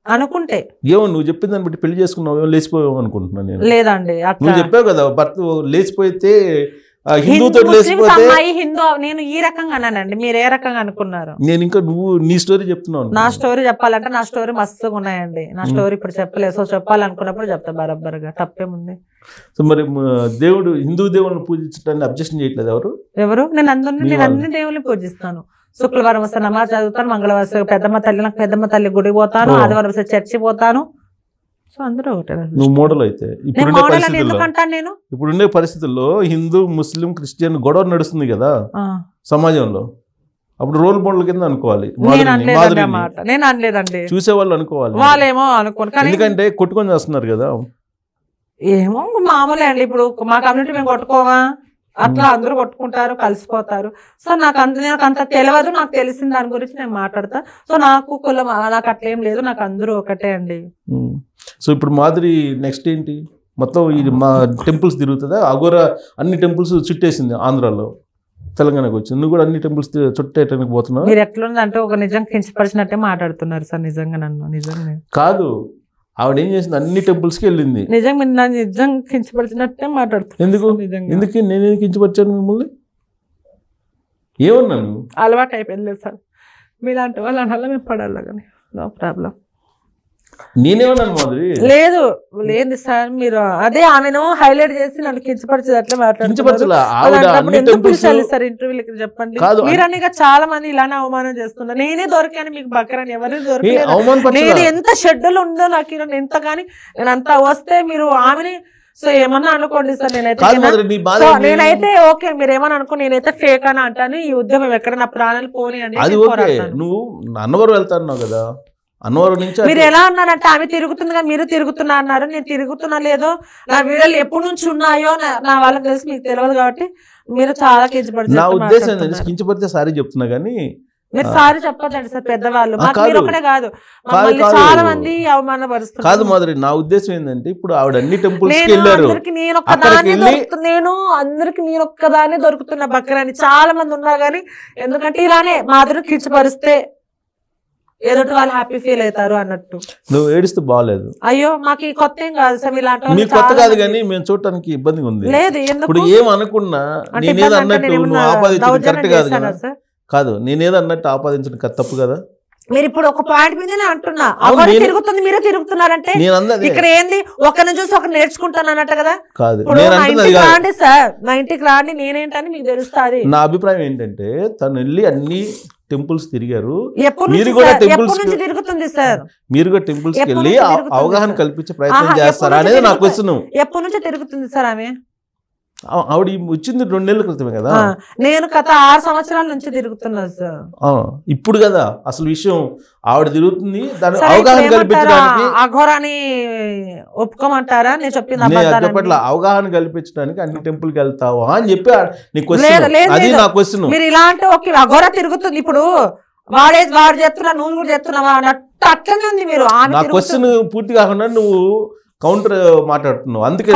అనుకుంటే. ఏమో నువ్వు చెప్పిన దాన్ని బట్టి పెళ్లి చేసుకున్నావు, లేచిపోయావు అనుకుంటున్నా నేను. లేదండి, నువ్వు చెప్పావు కదా భర్త లేచిపోతే అమ్మాయి హిందూ, నేను ఈ రకంగా అన్నానండి, మీరు ఏ రకంగా అనుకున్నారు? నేను ఇంకా నువ్వు నీ స్టోరీ చెప్తున్నావు. నా స్టోరీ చెప్పాలంటే నా స్టోరీ మస్తుగా ఉన్నాయండి, నా స్టోరీ ఇప్పుడు చెప్పలేదు. సో చెప్పాలనుకున్నప్పుడు చెప్తా బరబ్బర్గా, తప్పేముంది. సో మరి దేవుడు హిందూ దేవుళ్ళని పూజించడానికి అబ్జెక్షన్ చేయట్లేదు ఎవరు? నేను అన్ని దేవుళ్ళని పూజిస్తాను. శుక్రవారం వస్తే నమాజ్ చదువుతాను, మంగళవారం వస్తే పెద్దమ్మ తల్లి, నాకు పెద్దమ్మ తల్లి గుడికి పోతాను, ఆదివారం వస్తే చర్చి పోతాను. సో అందరూ ఒకటే. నువ్వు మోడల్ అయితే ఇప్పుడుండే పరిస్థితుల్లో హిందూ ముస్లిం క్రిస్టియన్ గొడవ నడుస్తుంది కదా సమాజంలో, అప్పుడు రోల్ మోడల్ కింద అనుకోవాలి. నేను అనలేదండి, చూసేవాళ్ళు అనుకోవాలి, వాళ్ళేమో అనుకోను. ఎందుకంటే కొట్టుకొని చేస్తున్నారు కదా. ఏమో మామూలే అండి, ఇప్పుడు మా కమ్యూనిటీ మేము కొట్టుకోవా, అట్లా అందరూ కొట్టుకుంటారు, కలిసిపోతారు. సో నాకు అంత తెలియదు, నాకు తెలిసిన దాని గురించి నేను మాట్లాడతా. సో నాకు కులం నాకు అట్లేం లేదు, నాకు అందరూ ఒకటే అండి. సో ఇప్పుడు మాధురి నెక్స్ట్ ఏంటి? మొత్తం ఇది మా టెంపుల్స్ తిరుగుతుందా? అఘోరా అన్ని టెంపుల్స్ చుట్టేసింది ఆంధ్రాలో, తెలంగాణకు వచ్చింది, నువ్వు కూడా అన్ని టెంపుల్స్ చుట్టేయడానికి పోతున్నావు. మీరు ఎట్లుందంటే ఒక నిజం కించపరిచినట్టే మాట్లాడుతున్నారు సార్. నిజంగా నన్ను నిజంగా కాదు, ఆవిడ ఏం చేసింది, అన్ని టెంపుల్స్ కి వెళ్ళింది. నిజం కించపరిచినట్టే మాట్లాడుతున్నా. ఎందుకు నేను కించపరిచాను మిమ్మల్ని? ఏమన్నాను? అలవాటు అయిపోయింది సార్, మీలాంటి వాళ్ళు అనాల మేము పడాలి కానీ నో ప్రాబ్లం. నేనేమన్నాను మాధురి? లేదు సార్, మీరు అదే ఆమెను హైలైట్ చేసి నన్ను కించపరిచేది అట్లా మాట్లాడుతున్నారు సార్. ఇంటర్వ్యూలకి చెప్పండి, మీరని చాలా మంది ఇలానే అవమానం చేస్తున్నారు. నేనే దొరికాను మీకు బక్కరని, ఎవరు దొరకలేదు. నేను ఎంత షెడ్యూల్ ఉందో నాకు ఎంత, కానీ నేను అంతా వస్తే మీరు ఆమెని సో ఏమన్నా అనుకోండి సార్. నేనైతే ఓకే, మీరు ఏమన్నా అనుకో, నేనైతే ఫేక్ అని అంటాను. ఈ ఉద్యమం ఎక్కడ నా ప్రాణాలు పోనీ అండి. నువ్వు అన్నవరం వెళ్తాను కదా, మీరు ఎలా అన్నారంటే ఆమె తిరుగుతుంది కదా, మీరు తిరుగుతున్నా అన్నారు. నేను తిరుగుతున్నా లేదో, నా వీడియోలు ఎప్పటి నుంచి ఉన్నాయో నా వాళ్ళకి తెలిసి మీకు తెలియదు కాబట్టి మీరు చాలా కించపడి. నా ఉద్దేశం కించపడితే సారీ చెప్తున్నా కానీ మీరు సారీ చెప్పదండి సార్. పెద్దవాళ్ళు ఒకటే కాదు, చాలా మంది అవమానపరుస్తున్నారు. కాదు మాధురి, నా ఉద్దేశం ఏంటంటే ఇప్పుడు ఆవిడ అన్ని టెంపుల్స్ కి వెళ్ళారు, నేను అందరికి నేను ఒక్కదాన్ని దొరుకుతున్నా బక్కరని. చాలా మంది ఉన్నారు కానీ ఎందుకంటే ఇలానే మాధురి కించపరిస్తే ఎదుటి వాళ్ళు హ్యాపీ ఫీల్ అవుతారు అన్నట్టు. నువ్వు ఏడిస్తే బాగాలేదు. అయ్యో మాకు కొత్త ఏం కాదు సార్, ఇలాంటి కొత్త కాదు కానీ మేము చూడటానికి ఇబ్బందిగా ఉంది. లేదు ఇప్పుడు ఏమనుకున్నా నేనేదో అన్నట్టు నువ్వు ఆపాదించడం కరెక్ట్ కాదు కదా. కాదు, నేనేదో అన్నట్టు ఆపాదించడం తప్పు కదా. మీరు ఇప్పుడు ఒక పాయింట్ మీదనే అంటున్నా, తిరుగుతుంది మీరే తిరుగుతున్నారంటే ఇక్కడ ఏంది ఒకరిని చూసి ఒకరు నేర్చుకుంటాను అన్నట్టు కదా. కాదు, రాండి సార్, మా ఇంటికి రాండి, నేనేంటని మీకు తెలుస్తుంది. నా అభిప్రాయం ఏంటంటే తను వెళ్ళి అన్ని టెంపుల్స్ తిరిగారు, మీరు కూడా టెంపుల్స్ తిరుగుతుంది సార్, మీరు కూడా టెంపుల్స్ కి వెళ్ళి అవగాహన కల్పించే ప్రయత్నం చేస్తారా అనేది నా క్వశ్చన్. ఎప్పటి నుంచి తిరుగుతుంది సార్ ఆమె? ఆవిడ వచ్చింది 2 నెలల క్రితమే కదా. నేను గత 6 సంవత్సరాల నుంచి తిరుగుతున్నా సార్. ఇప్పుడు కదా అసలు విషయం, ఆవిడ తిరుగుతుంది, దాని అవగాహన కల్పించడానికి. అఘోరాని ఒప్పుకోమంటారా? నేను చెప్పింది అవగాహన కల్పించడానికి అన్ని టెంపుల్ కి వెళ్తావా అని చెప్పి నీ క్వశ్చన్. అది నా క్వశ్చన్. మీరు ఇలా అంటే ఓకే, అఘోరా తిరుగుతుంది, ఇప్పుడు వాడు చెప్తున్నా నువ్వు కూడా చెప్తున్నావా అన్నట్టు అట్లనే ఉంది. మీరు నా క్వశ్చన్ పూర్తి కాకుండా నువ్వు కౌంటర్ మాట్లాడుతున్నావు, అందుకే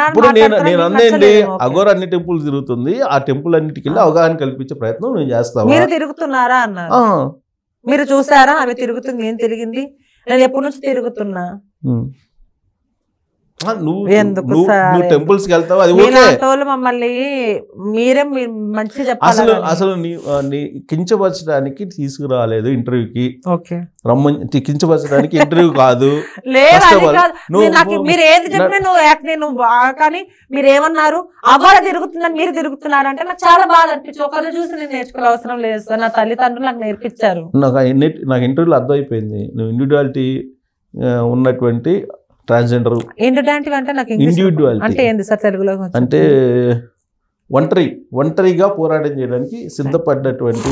ఇప్పుడు నేను అందేంటి, అఘోరా అన్ని టెంపుల్ తిరుగుతుంది, ఆ టెంపుల్ అన్నిటికి వెళ్ళి అవగాహన కల్పించే ప్రయత్నం నేను చేస్తాను. మీరు తిరుగుతున్నారా అన్నారు, మీరు చూసారా ఆమె తిరుగుతుంది, నేను తిరిగింది, నేను ఎప్పటి నుంచి తిరుగుతున్నా. నువ్వు టెంపుల్స్ కి వెళ్తావు, అది ఓకే. మమ్మల్ని మీరే మంచి అసలు అసలు నీ కించపరచడానికి తీసుకురాలేదు ఇంటర్వ్యూకి, రమ్మని కించపరచడానికి ఇంటర్వ్యూ కాదు. మీరు ఏది చెప్పినా నువ్వు కానీ మీరు ఏమన్నారు అగోరా తిరుగుతుందని మీరు తిరుగుతున్నారు అంటే నాకు చాలా బాధ అనిపించి ఒకరిని చూసి నేను నేర్చుకోవాల్సిన అవసరం లేదు సార్. నా తల్లిదండ్రులు నాకు నేర్పించారు. నాకు ఇంటర్వ్యూలో అర్థమైపోయింది నువ్వు ఇండివిడ్యువాలిటీ ఉన్నటువంటి ట్రాన్స్జెండర్. ఇండివిడ్యువాలిటీ అంటే నాకు ఇండివిడ్యువాలిటీ అంటే ఏంది సార్ తెలుగులో? అంటే ఒంటరిగా పోరాటం చేయడానికి సిద్ధపడ్డటువంటి,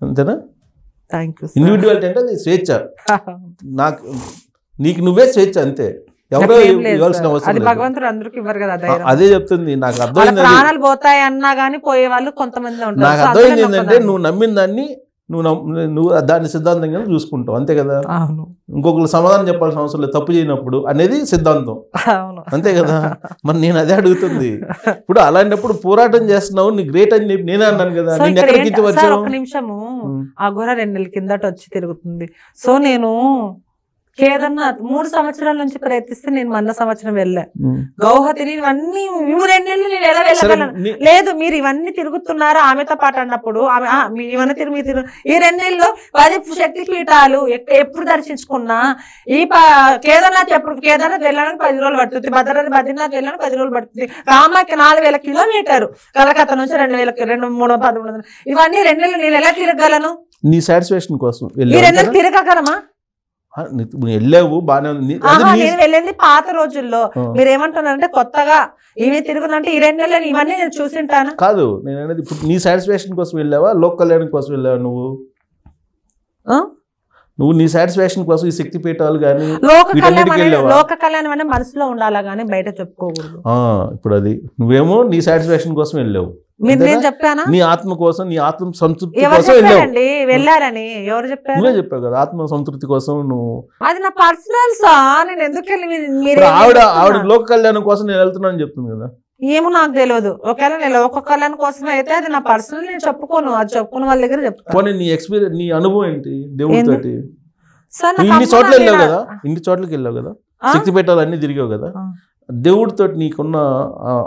అంతేనా? ఇండివిడ్యువాలిటీ అంటే అది స్వేచ్ఛ. నీకు నువ్వే స్వేచ్ఛ, అంతే. ఎవరో ఇవ్వాల్సిన అవసరం లేదు. భగవంతుడు అందరికి ఇవ్వరు కదా. అదే చెప్తుంది. నాకు అర్థమైంది, ప్రాణాలు పోతాయి అన్నా గానీ పోయే వాళ్ళు కొంతమంది ఉంటారు. నాకు అర్థమైంది ఏంటంటే నువ్వు నమ్మిన దాన్ని నువ్వు దాన్ని సిద్ధాంతంగా చూసుకుంటావు, అంతే కదా. ఇంకొకరు సమాధానం చెప్పాల్సిన అవసరం లేదు తప్పు చేయనప్పుడు అనేది సిద్ధాంతం, అంతే కదా. మరి నేను అదే అడుగుతుంది. ఇప్పుడు అలాంటప్పుడు పోరాటం చేస్తున్నావు, నీ గ్రేట్ అని చెప్పి నేనే అన్నాను కదా. నేను ఎక్కడికి వచ్చాను? ఒక నిమిషము, ఆ ఘోర 2 నెలల కిందట వచ్చి తిరుగుతుంది. సో నేను ఏదన్నా 3 సంవత్సరాల నుంచి ప్రయత్నిస్తే నేను మొన్న సంవత్సరం వెళ్ళా గౌహతిని. ఇవన్నీ 2 నెలలు నేను ఎలా వెళ్ళగలను? లేదు, మీరు ఇవన్నీ తిరుగుతున్నారు ఆమెతో పాటు అన్నప్పుడు ఇవన్నీ తిరుగు ఈ 2 నెలల్లో 10 శక్తి పీఠాలు ఎప్పుడు దర్శించుకున్నా. ఈ కేదార్నాథ్ కేదార్నాథ్ వెళ్ళడానికి 10 రోజులు పడుతుంది, బద్రీనాథ్ వెళ్ళడానికి 10 రోజులు పడుతుంది. రామాకి 4000 కిలోమీటర్లు, కలకత్తా నుంచి 2313. ఇవన్నీ 2 నెలలు నేను ఎలా తిరగలను? నీ సాటిస్ఫాక్షన్ కోసం ఈ 2 నెలలు తిరగగలమా? వెళ్ళావు, బానే ఉంది. నేను వెళ్ళింది పాత రోజుల్లో. మీరు ఏమంటున్నారంటే కొత్తగా ఇవి తిరుగుతుందంటే ఈ 2 నెలలు ఇవన్నీ నేను చూసింటాను కాదు. నేను అనేది ఇప్పుడు నీ సాటిస్ఫాక్షన్ కోసం వెళ్ళావా, లోక కళ్యాణం కోసం వెళ్ళావా? నువ్వు నీ సాటిస్ఫాక్షన్ కోసం ఈ శక్తి పీఠాలు కానీ లోక కళ్యాణం అంటే మనసులో ఉండాలా గానీ బయట చెప్పుకోకూడదు. ఇప్పుడు అది నువ్వేమో నీ సాటిస్ఫాక్షన్ కోసం వెళ్ళావు, నేను చెప్పానా? నీ ఆత్మ కోసం, నీ ఆత్మ సంతృప్తి కోసం వెళ్ళారని ఎవరు చెప్పారు? నువ్వే చెప్పావు కదా, ఆత్మ సంతృప్తి కోసం. నువ్వు అది నా పర్సనల్ సా, నేను ఎందుకు ఆవిడ లోక కళ్యాణం కోసం నేను వెళ్తున్నా అని చెప్తుంది కదా. ఏమో నాకు తెలియదు. ఒకవేళ నేను లోక కళ్యాణం కోసం అయితే అది నా పర్సనల్, నేను చెప్పుకోను. అది చెప్పుకున్న వాళ్ళ దగ్గర చెప్తాను. నీ ఎక్స్పీరియన్స్, నీ అనుభవం ఏంటి దేవుడితో? ఇన్ని చోట్ల వెళ్ళావు కదా, ఇన్ని చోట్లకి వెళ్ళావు కదా, శక్తి పీఠాలు అన్ని తిరిగావు కదా. దేవుడితో నీకున్న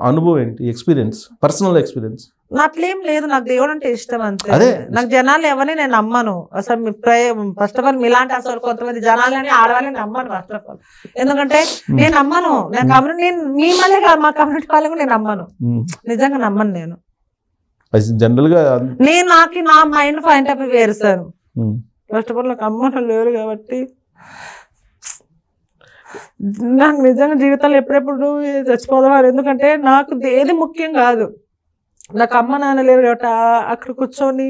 అనుభవం ఏంటి, ఎక్స్పీరియన్స్, పర్సనల్ ఎక్స్పీరియన్స్? నాకేం లేదు, నాకు దేవుడు అంటే ఇష్టం అంతే. నాకు జనాలు ఎవరిని నేను నమ్మను అసలు. ఫస్ట్ ఆఫ్ ఆల్ మీలాంటి అసలు కొంతమంది జనాలని ఆడవాళ్ళని నమ్మను ఫస్ట్ ఆఫ్ ఆల్. ఎందుకంటే నేను నమ్మను. నేను కమ్యూనిటీ, మిమ్మల్ని మా కమ్యూనిటీ వాళ్ళని నేను నమ్మను, నిజంగా నమ్మను. నేను జనరల్ గా నాకు నా మైండ్ పాయింట్ ఆఫ్ వ్యూ వేరు సార్. ఫస్ట్ ఆఫ్ ఆల్ నాకు అమ్మను లేరు కాబట్టి నాకు నిజంగా జీవితంలో ఎప్పుడెప్పుడు చచ్చిపోదాం. ఎందుకంటే నాకు ఏది ముఖ్యం కాదు. నాకు అమ్మ నాన్న లేరు కాబట్టి అక్కడ కూర్చొని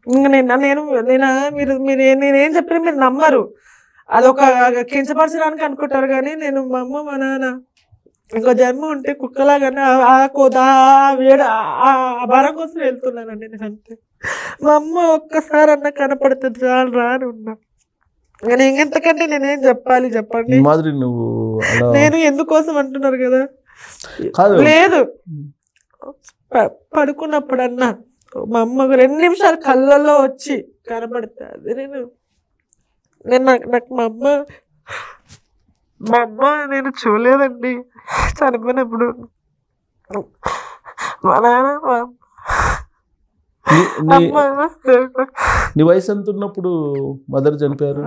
ఇంకా నేనేం చెప్పినా మీరు నమ్మరు. అదొక కించపరచడానికి అనుకుంటారు కానీ నేను మా అమ్మ మా నాన్న ఇంకో జన్మ ఉంటే కుక్కలాగానే ఆ భారం కోసం వెళ్తున్నానండి నేను, అంతే. మా అమ్మ ఒక్కసారి అన్న కనపడుతుంది చాలు రాని ఉన్నా. నేను ఎంతకంటే నేనేం చెప్పాలి చెప్పండి? నువ్వు నేను ఎందుకోసం అంటున్నారు కదా. లేదు, పడుకున్నప్పుడన్నా మా అమ్మ 2 నిమిషాలు కళ్ళల్లో వచ్చి కనబడుతుంది. నాకు మా అమ్మ నేను చూడలేదండి చనిపోయినప్పుడు. మా నాన్న నీ వయసు ఎంత ఉన్నప్పుడు మదర్ చనిపోయారు?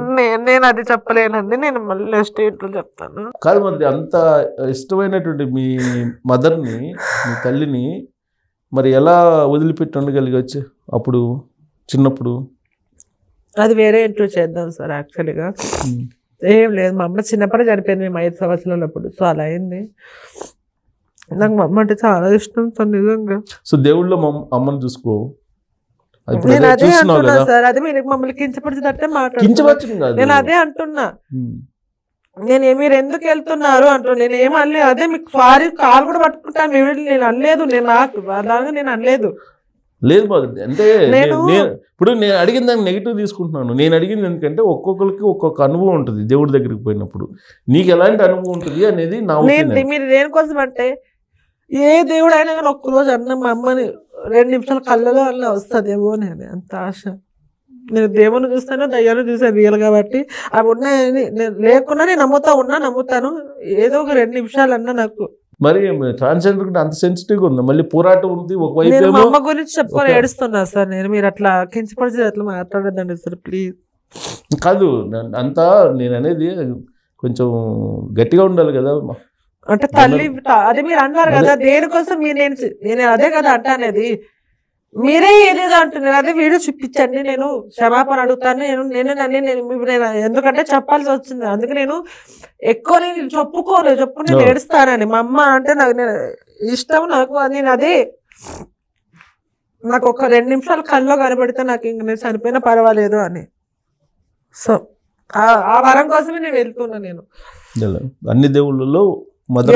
నేను అది చెప్పలేనండి, నేను మళ్ళీ స్టేట్ లో చెప్తాను. కాదు, మరి అంత ఇష్టమైనటువంటి మీ మదర్ని, మీ తల్లిని మరి ఎలా వదిలిపెట్టి ఉండగలిగచ్చు అప్పుడు చిన్నప్పుడు? అది వేరే ఇంటర్వ్యూ చేద్దాం సార్. యాక్చువల్గా ఏం లేదు, మా అమ్మ చిన్నప్పుడే చనిపోయింది, మేము 5 సంవత్సరాలప్పుడు. సో అలా అయింది. నాకు మా అమ్మ అంటే చాలా ఇష్టం సార్ నిజంగా. సో దేవుళ్ళో అమ్మని చూసుకో. నేను అదే అంటున్నా సార్, అదే మీరు మమ్మల్ని కించపరిచినట్టే మాట్లాడుతున్నా. నేను అదే అంటున్నా, మీరు ఎందుకు వెళ్తున్నారు అంటున్నా. నేను ఏమనలేదు. అదే మీకు సారీ కాలు కూడా పట్టుకుంటాను నేను అనలేదు. నేను అనలేదు. లేదు బాగుంది అంటే ఇప్పుడు నేను అడిగిన దాన్ని నెగిటివ్ తీసుకుంటున్నాను. నేను అడిగింది ఎందుకంటే ఒక్కొక్కరికి ఒక్కొక్క అనుభవం ఉంటుంది దేవుడి దగ్గరికి పోయినప్పుడు. నీకు ఎలాంటి అనుభవం ఉంటుంది అనేది నా ఒపీనియన్. మీరు దేనికోసం అంటే ఏ దేవుడు అయినా కానీ ఒక్కరోజు అన్న మా అమ్మని 2 నిమిషాల కళ్ళలో అలా వస్తుందేమో అని అంత ఆశ. నేను దేవుని చూస్తాను, దయ్యాన్ని చూసాను రియల్ కాబట్టి. అవి ఉన్నాయని లేకున్నా నేను నమ్ముతాను. ఏదో ఒక 2 నిమిషాలన్నా నాకు. మరి ట్రాన్స్జెండర్ అంత సెన్సిటివ్ గా ఉంది, మళ్ళీ పోరాటం ఉంది. నేను మా అమ్మ గురించి చెప్పుకొని ఏడుస్తున్నా సార్. నేను మీరు అట్లా కించపరిచి అట్లా మాట్లాడద్దండి సార్ ప్లీజ్. కాదు అంతా నేను అనేది కొంచెం గట్టిగా ఉండాలి కదా. అంటే తల్లి అదే మీరు అన్నారు కదా, దేనికోసం నేను అదే కదా అంటానేది. మీరే ఏదేదో అంటున్నారు, అదే వీడియో చూపించండి, నేను క్షమాపణ అడుగుతాను. నేను ఎందుకంటే చెప్పాల్సి వచ్చింది, అందుకే నేను ఎక్కువ నేను చెప్పు నేను ఏడుస్తానని. మా అమ్మ అంటే నాకు ఇష్టం, నాకు నేను అదే నాకు ఒక 2 నిమిషాలు కల్లో కనబడితే నాకు ఇంక నేను చనిపోయినా పర్వాలేదు అని. సో ఆ వరం కోసమే నేను వెళ్తున్నా. నేను అన్ని దేవుళ్ళలో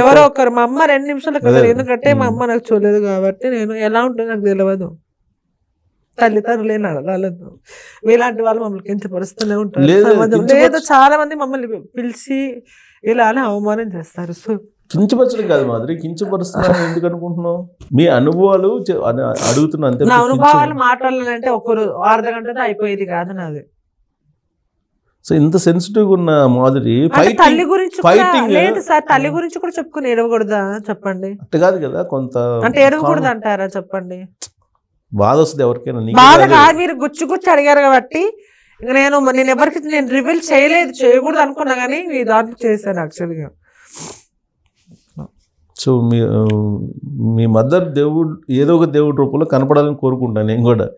ఎవరో ఒకరు, మా అమ్మ 2 నిమిషాలు కదా, ఎందుకంటే మా అమ్మ నాకు చూడలేదు కాబట్టి నేను ఎలా ఉంటుందో నాకు తెలియదు. తల్లిదండ్రులు అడగలేదు, మీలాంటి వాళ్ళు మమ్మల్ని కించపరుస్తూనే ఉంటారు. లేదు చాలా మంది మమ్మల్ని పిలిచి ఇలా అని అవమానం చేస్తారు. సో కించపరచడం కాదు మాదిరి, కించపరుస్తున్నా ఎందుకు అనుకుంటున్నావు? మీ అనుభవాలు అడుగుతున్నా అంతే. నా అనుభవాలు మాట్లాడాలంటే ఒకరు అర్ధగంటతో అయిపోయేది కాదు నాది. సో ఇంత సెన్సిటివ్ ఉన్న మాదిరి తల్లి గురించి లేదు సార్, తల్లి గురించి కూడా చెప్పుకుని ఏడవకూడదా చెప్పండి? అంటే కాదు కదా, కొంత అంటే ఏడవకూడదు అంటారా చెప్పండి? బాధ వస్తుంది ఎవరికైనా. బాధ కాదు, మీరు గుచ్చి అడిగారు కాబట్టి నేను ఎవరికి నేను రివీల్ చేయకూడదు అనుకున్నా కానీ మీ దాంట్లో చేశాను యాక్చువల్గా. సో మీ మదర్ దేవుడు ఏదో ఒక దేవుడి రూపంలో కనపడాలని కోరుకుంటాను నేను కూడా.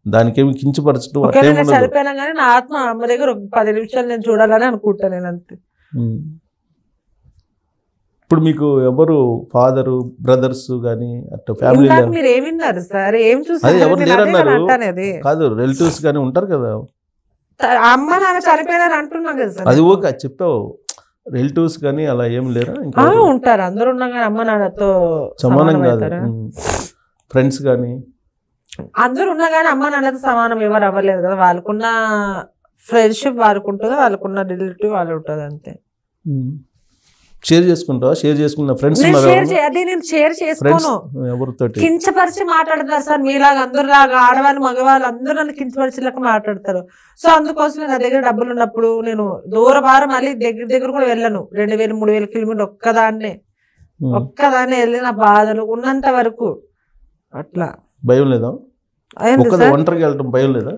దానికేమి కించపరచడం చనిపోయినా కానీ నా ఆత్మ అమ్మ దగ్గర ఒక 10 నిమిషాలు నేను చూడాలని అనుకుంటాను నేను అంతే. ఇప్పుడు మీకు ఎవరు ఫాదరు బ్రదర్స్ గానీ అట్లా ఫ్యామిలీ మీరు ఏమి విన్నారు సార్? ఏం చూసారు? ఎవరు లేరన్నారు కాదు, రిలేటివ్స్ గానీ ఉంటారు కదా. అమ్మ నాన్న చనిపోయినారు అంటున్నా కదా సార్. అది ఓకే చెప్పావు, రిలేటివ్స్ గానీ అలా ఏం లేరా? ఇంకా ఉంటారు, అందరూ ఉన్నా కానీ అమ్మ నాన్నతో సమానం కాదు. ఫ్రెండ్స్ గానీ అందరూ ఉన్నా కానీ అమ్మ నాన్నతో సమానం ఎవరు అవ్వలేదు కదా. వాళ్ళకున్న ఫ్రెండ్షిప్ వాళ్ళకు ఉంటుంది, వాళ్ళకున్న రిలేటివ్ వాళ్ళు ఉంటుంది అంతే. షేర్ చేసుకుంటావా? షేర్ చేసుకున్న ఫ్రెండ్స్ అది నేను షేర్ చేసుకోను. కించపరిచి మాట్లాడతారు సార్ మీలాగా, అందరిలాగా ఆడవాళ్ళు మగవాళ్ళు అందరూ నన్ను కించపరిచేలాగా మాట్లాడతారు. సో అందుకోసం నా దగ్గర డబ్బులు ఉన్నప్పుడు నేను దూరభారం మళ్ళీ దగ్గర కూడా వెళ్ళను. 2000-3000 కిలోమీటర్లు ఒక్కదాన్నే వెళ్ళి నా బాధలు ఉన్నంత వరకు అట్లా. భయం లేదా? ఒంటరిగా వెళ్ళటం భయం లేదా?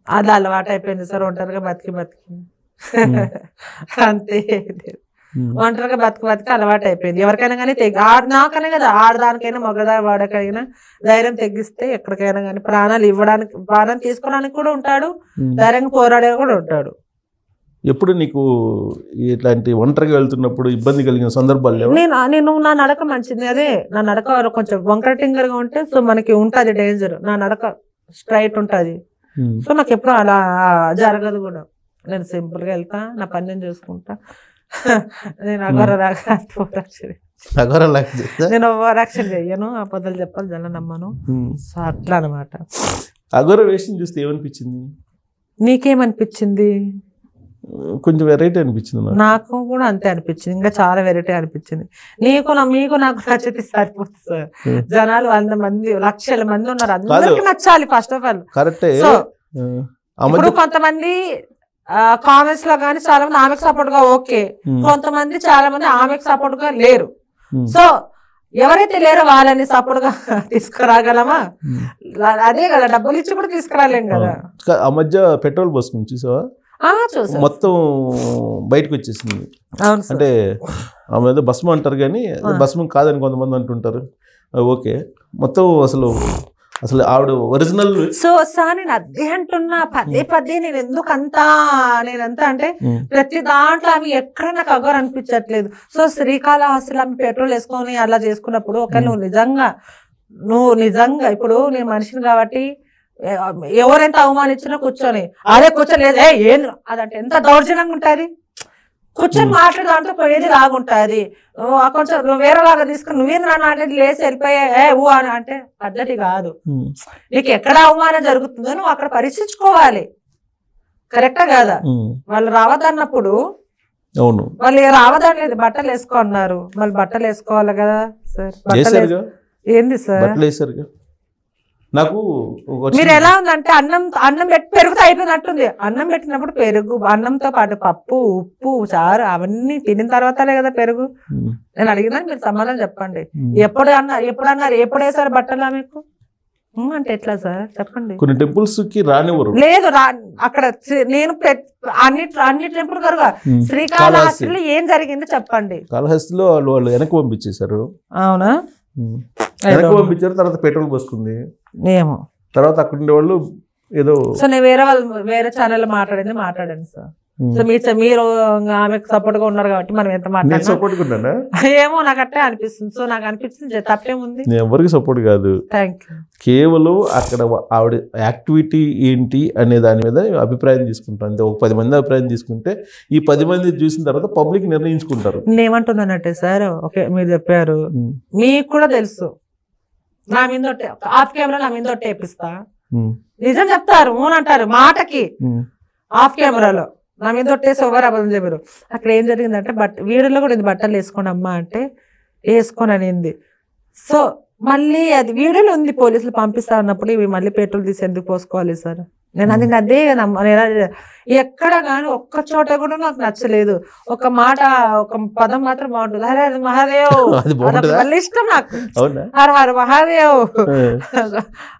అది అలవాటు అయిపోయింది సార్, ఒంటరిగా బతికి అంతే. ఒంటరిగా బతికి అలవాటు అయిపోయింది. ఎవరికైనా కానీ నాకనే కదా, ఆడదానికైనా వాడకైనా ధైర్యం తెగిస్తే ఎక్కడికైనా కానీ ప్రాణం తీసుకోవడానికి కూడా ఉంటాడు, ధైర్యంగా పోరాడే కూడా ఉంటాడు. ఎప్పుడు నీకు ఇట్లాంటి ఒంటరిగా వెళ్తున్నప్పుడు ఇబ్బంది కలిగిన సందర్భాలు? నేను నా నడక మంచిది, అదే నా నడక కొంచెం వంకర టింగర్ గా ఉంటే సో మనకి ఉంటది డేంజర్. నా నడక స్ట్రైట్ ఉంటది, సో నాకు ఎప్పుడు అలా జరగదు కూడా. నేను సింపుల్ గా వెళ్తా, నా పని నేను చూసుకుంటా. నేను నేను ఓవరాక్షన్ చెయ్యను, అబద్ధాలు చెప్పాలి జనం నమ్మను. సో అట్లా అనమాట. అఘోర వేషం చూస్తే ఏమనిపించింది? నీకేమనిపించింది? కొంచెం వెరైటీ అనిపించింది నాకు కూడా అంతే అనిపించింది, ఇంకా చాలా వెరైటీ అనిపించింది. మీకు నాకు నచ్చితే సరిపోతుంది సార్. జనాలు 100 మంది 1,00,000 మంది ఉన్నారు, అందరికి నచ్చాలి ఫస్ట్ ఆఫ్ ఆల్. కరెక్టే. ఇప్పుడు కొంతమంది కామెంట్స్ లో కానీ చాలా మంది ఆమెకు సపోర్ట్ గా ఓకే, కొంతమంది చాలా మంది ఆమెకు సపోర్ట్ గా లేరు. సో ఎవరైతే లేరో వాళ్ళని సపోర్ట్ గా తీసుకురాగలమా? అదే కదా, డబ్బులు ఇచ్చి కూడా తీసుకురాలేం కదా. ఆ మధ్య పెట్రోల్ పోసుకుని చూసావా? మొత్తం బయటకు వచ్చేసింది. అంటే ఆమె ఏదో భస్మం అంటారు కానీ భస్మం కాదని కొంతమంది అంటుంటారు. ఓకే, మొత్తం అసలు ఆవిడ ఒరిజినల్. సో సార్ నేను అదే అంటున్నా, పదే నేను ఎందుకంతా నేనంతా అంటే ప్రతి దాంట్లో ఆమె ఎక్కడ నాకు అఘోర అనిపించట్లేదు. సో శ్రీకాళహస్తిలో ఆమె పెట్రోల్ వేసుకొని అలా చేసుకున్నప్పుడు ఒక నువ్వు నిజంగా ఇప్పుడు నేను మనిషిని కాబట్టి ఎవరెంత అవమానించినా కూర్చొని అదే కూర్చోలేదు ఏం అదంటే ఎంత దౌర్జన్యంగా ఉంటుంది. కూర్చొని మాట్లాడే దాంట్లో పోయేది లాగుంటుంది. కొంచెం నువ్వు వేరేలాగా తీసుకుని నువ్వేంద్ర నాటి లేసి వెళ్ళిపోయా ఊ అని అంటే పద్ధతి కాదు. నీకు ఎక్కడ అవమానం జరుగుతుందో నువ్వు అక్కడ పరీక్షించుకోవాలి, కరెక్టా కాదా? వాళ్ళు రావద్దన్నప్పుడు వాళ్ళు రావదనలేదు, బట్టలు వేసుకున్నారు, మళ్ళీ బట్టలు వేసుకోవాలి కదా సార్. ఏంది సార్ నాకు మీరు ఎలా ఉందంటే అన్నం పెట్టి పెరుగుతో అయిపోయినట్టుంది. అన్నం పెట్టినప్పుడు పెరుగు, అన్నంతో పాటు పప్పు, ఉప్పు, చారు అవన్నీ తినిన తర్వాతలే కదా పెరుగు. నేను అడిగినా మీరు సమాధానం చెప్పండి. ఎప్పుడు వేసారు బట్టలా మీకు అంటే ఎట్లా సార్ చెప్పండి. కొన్ని టెంపుల్స్ కి రానివ్వరు. లేదు అక్కడ నేను అన్ని టెంపుల్ కరుగా శ్రీకాళహస్తిలో ఏం జరిగిందో చెప్పండి. కాళహస్తిలో వాళ్ళు వెనక్కి పంపించేశారు. అవునా? వెనక్కి పంపించారు, తర్వాత పెట్రోల్ పోసుకుంది ఏమో, తర్వాత అక్కడ ఉండే వాళ్ళు ఏదో. సో నేను వేరే ఛానల్ మాట్లాడాను సార్. సో మీరు ఆమెకు సపోర్ట్ గా ఉన్నారు కాబట్టి మనం ఎంత మాట్లాడుతున్నా ఏమో నాకు అట్టే అనిపిస్తుంది. సో నాకు అనిపిస్తుంది తప్పేముంది, ఎవరికి సపోర్ట్ కాదు. Thank you. కేవలం అక్కడ ఆవిడ యాక్టివిటీ ఏంటి అనే దాని మీద అభిప్రాయం తీసుకుంటాం అంతే. ఒక 10 మంది అభిప్రాయం తీసుకుంటే ఈ 10 మంది చూసిన తర్వాత పబ్లిక్ నిర్ణయించుకుంటారు. నేనేమంటున్నానంటే సార్, ఓకే మీరు చెప్పారు, మీకు కూడా తెలుసు నా మీద ఆఫ్ కెమెరా నా మీద వేపిస్తా, నిజం చెప్తారు అంటారు మాటకి, ఆఫ్ కెమెరాలో నా మీద కొట్టేసి ఎవరు అబద్ధం చెప్పారు. అక్కడ ఏం జరిగిందంటే వీడియోలో కూడా బట్టలు వేసుకోండి అమ్మా అంటే వేసుకొని అనింది. సో మళ్ళీ అది వీడియోలో ఉంది, పోలీసులు పంపిస్తా అన్నప్పుడు ఇవి మళ్ళీ పెట్రోల్ తీసి ఎందుకు పోసుకోవాలి సార్? నేను అదే ఎక్కడ కానీ ఒక్క చోట కూడా నాకు నచ్చలేదు. ఒక మాట, ఒక పదం మాత్రం బాగుంటుంది, హర హర మహాదేవ్, మళ్ళీ ఇష్టం నాకు, హర హర మహాదేవ్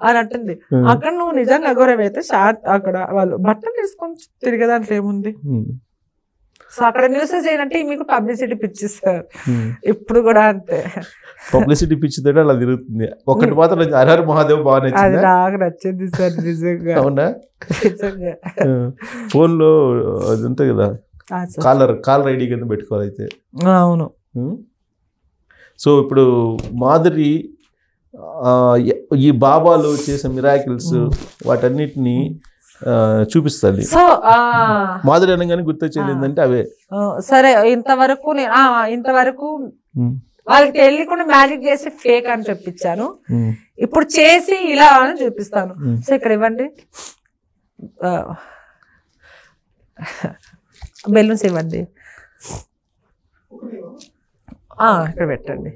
అని అంటుంది. అక్కడ నువ్వు నిజంగా అఘోరం అయితే అక్కడ వాళ్ళు బట్టలు వేసుకొని తిరిగేదాంట్లో ఏముంది? సో అక్కడ న్యూసెస్ ఏంటంటే మీకు పబ్లిసిటీ పిచ్చిస్తారు, ఇప్పుడు కూడా అంతే. పబ్లిసిటీ పిచ్చితే అలా తిరుగుతుంది. ఒకటి మాత్రం హరహర మహాదేవ్ బాగా నచ్చింది, అది నాకు నచ్చింది సార్ నిజంగా. అవునా? ఫోన్ లో అది ఉంటాయి కదా, కాలర్ ఐడి కింద పెట్టుకోవాలి అయితే. అవును. సో ఇప్పుడు మాధురి ఈ బాబాలు చేసే మిరాకిల్స్ వాటన్నిటిని చూపిస్తుంది. సో మాధురి అనగానే గుర్తొచ్చేది ఏంటంటే అవే. సరే, ఇంతవరకు వాళ్ళకి తెలియకుండా మ్యాజిక్ చేసి ఫేక్ అని చూపించాను, ఇప్పుడు చేసి ఇలా అని చూపిస్తాను. సో ఇక్కడ ఇవ్వండి, బెలూన్స్ ఇవ్వండి, ఇక్కడ పెట్టండి.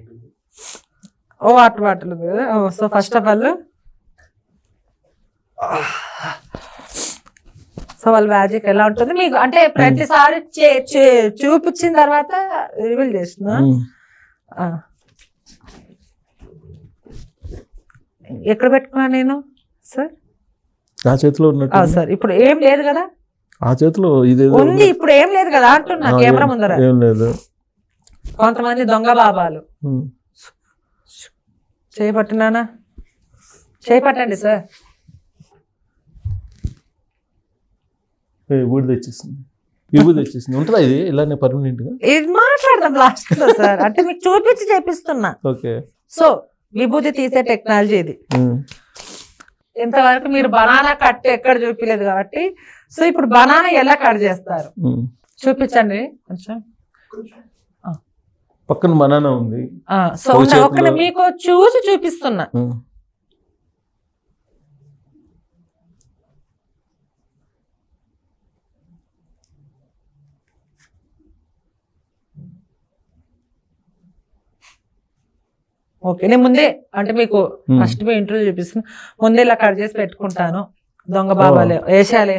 వాటర్ బాటిల్ ఉంది కదా. So first of all so వాళ్ళ మ్యాజిక్ ఎలా ఉంటుంది మీకు అంటే ప్రతిసారి చూపించిన తర్వాత రివీల్ చేస్తున్నా. ఎక్కడ పెట్టుకున్నా నేను సార్? ఆ చేతిలో ఉన్నట్టు సార్. ఇప్పుడు ఏం లేదు కదా ఆ చేతిలో, ఇది ఉంది, ఇప్పుడు ఏం లేదు కదా అంటున్నా. కెమెరా ముందర ఏం లేదు. కొంతమంది దొంగ బాబాలు చేపట్టినానా, చేపట్టండి సార్. విభూతి తెచ్చేసింది ఉంటుందా ఇది ఇలానే పర్మనెంట్ గా? ఇది మాట్లాడదాం లాస్ట్ లో సార్, అంటే మీకు చూపించి చేపిస్తున్నా. ఓకే. సో విభూతి తీసే టెక్నాలజీ ఇది. ఇంతవరకు మీరు బనానా కట్ ఎక్కడ చూపించలేదు కాబట్టి, సో ఇప్పుడు బనానా ఎలా కట్ చేస్తారు చూపించండి కొంచెం. పక్కన బనానా ఉంది. సో మీకు చూసి చూపిస్తున్నా. ఓకే, నేను ముందే అంటే మీకు ఫస్ట్ మీ ఇంటర్వ్యూ చూపిస్తున్నా, ముందే ఇలా కట్ చేసి పెట్టుకుంటాను. దొంగ బాబాలు వేసాలు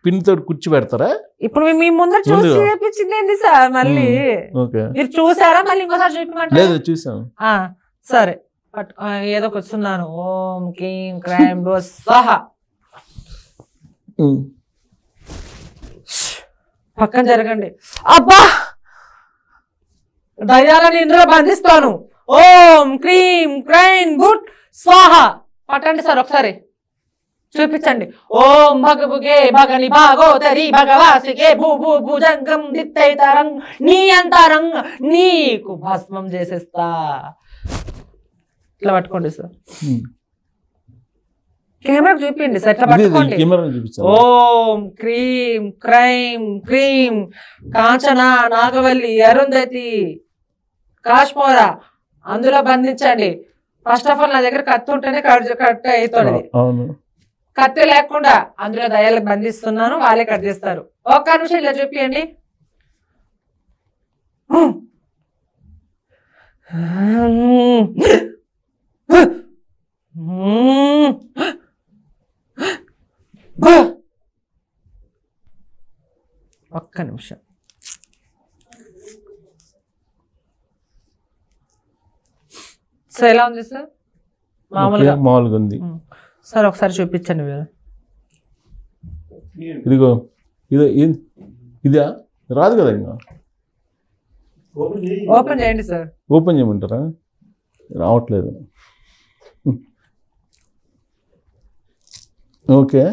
పిన్ తోటి కూర్చో పెడతారా? ఇప్పుడు మీ ముందర చూసి చూపించింది సార్. మళ్ళీ మీరు చూసారా? మళ్ళీ ఇంకోసారి చూపించమంటారు? చూసాం. సరే, ఏదో వస్తున్నాను. ఓం క్లీం క్రైం స్వాహా. పక్కన జరగండి. అబ్బా, దయ్యాలని ఇందులో బంధిస్తాను. ఓం క్రీం క్రైం గుడ్ స్వాహా. పట్టండి సార్ ఒకసారి, చూపించండి. ఓం భగభుగే భగని భాగోతరి భగవాసికే భూ భూ భుజంగం దిత్తైతరం నీ అంతరంగ నీకు భస్మం చేసేస్తా. ఇట్లా పట్టుకోండి సార్, కెమెరా చూపించండి సార్, ఇట్లా పట్టుకోండి. ఓం క్రీం క్రైం క్రీం కాంచన నాగవల్లి అరుంధతి కాశ్మోరా అందులో బంధించండి. ఫస్ట్ ఆఫ్ ఆల్ నా దగ్గర కత్తి ఉంటేనే కట్ అవుతుంది. కత్తి లేకుండా అందులో దయ్యాలకు బంధిస్తున్నాను, వాళ్ళే కట్ చేస్తారు. ఒక్క నిమిషం ఇలా చూపియండి. ఒక్క నిమిషం. సో ఎలా ఉంది సార్? మామూలుగా ఉంది సార్. ఒకసారి చూపించండి మీరు. ఇదిగో ఇదా రాదు కదా ఇంకా. ఓపెన్ చేయండి సార్. ఓపెన్ చేయమంటారా? రావట్లేదు. ఓకే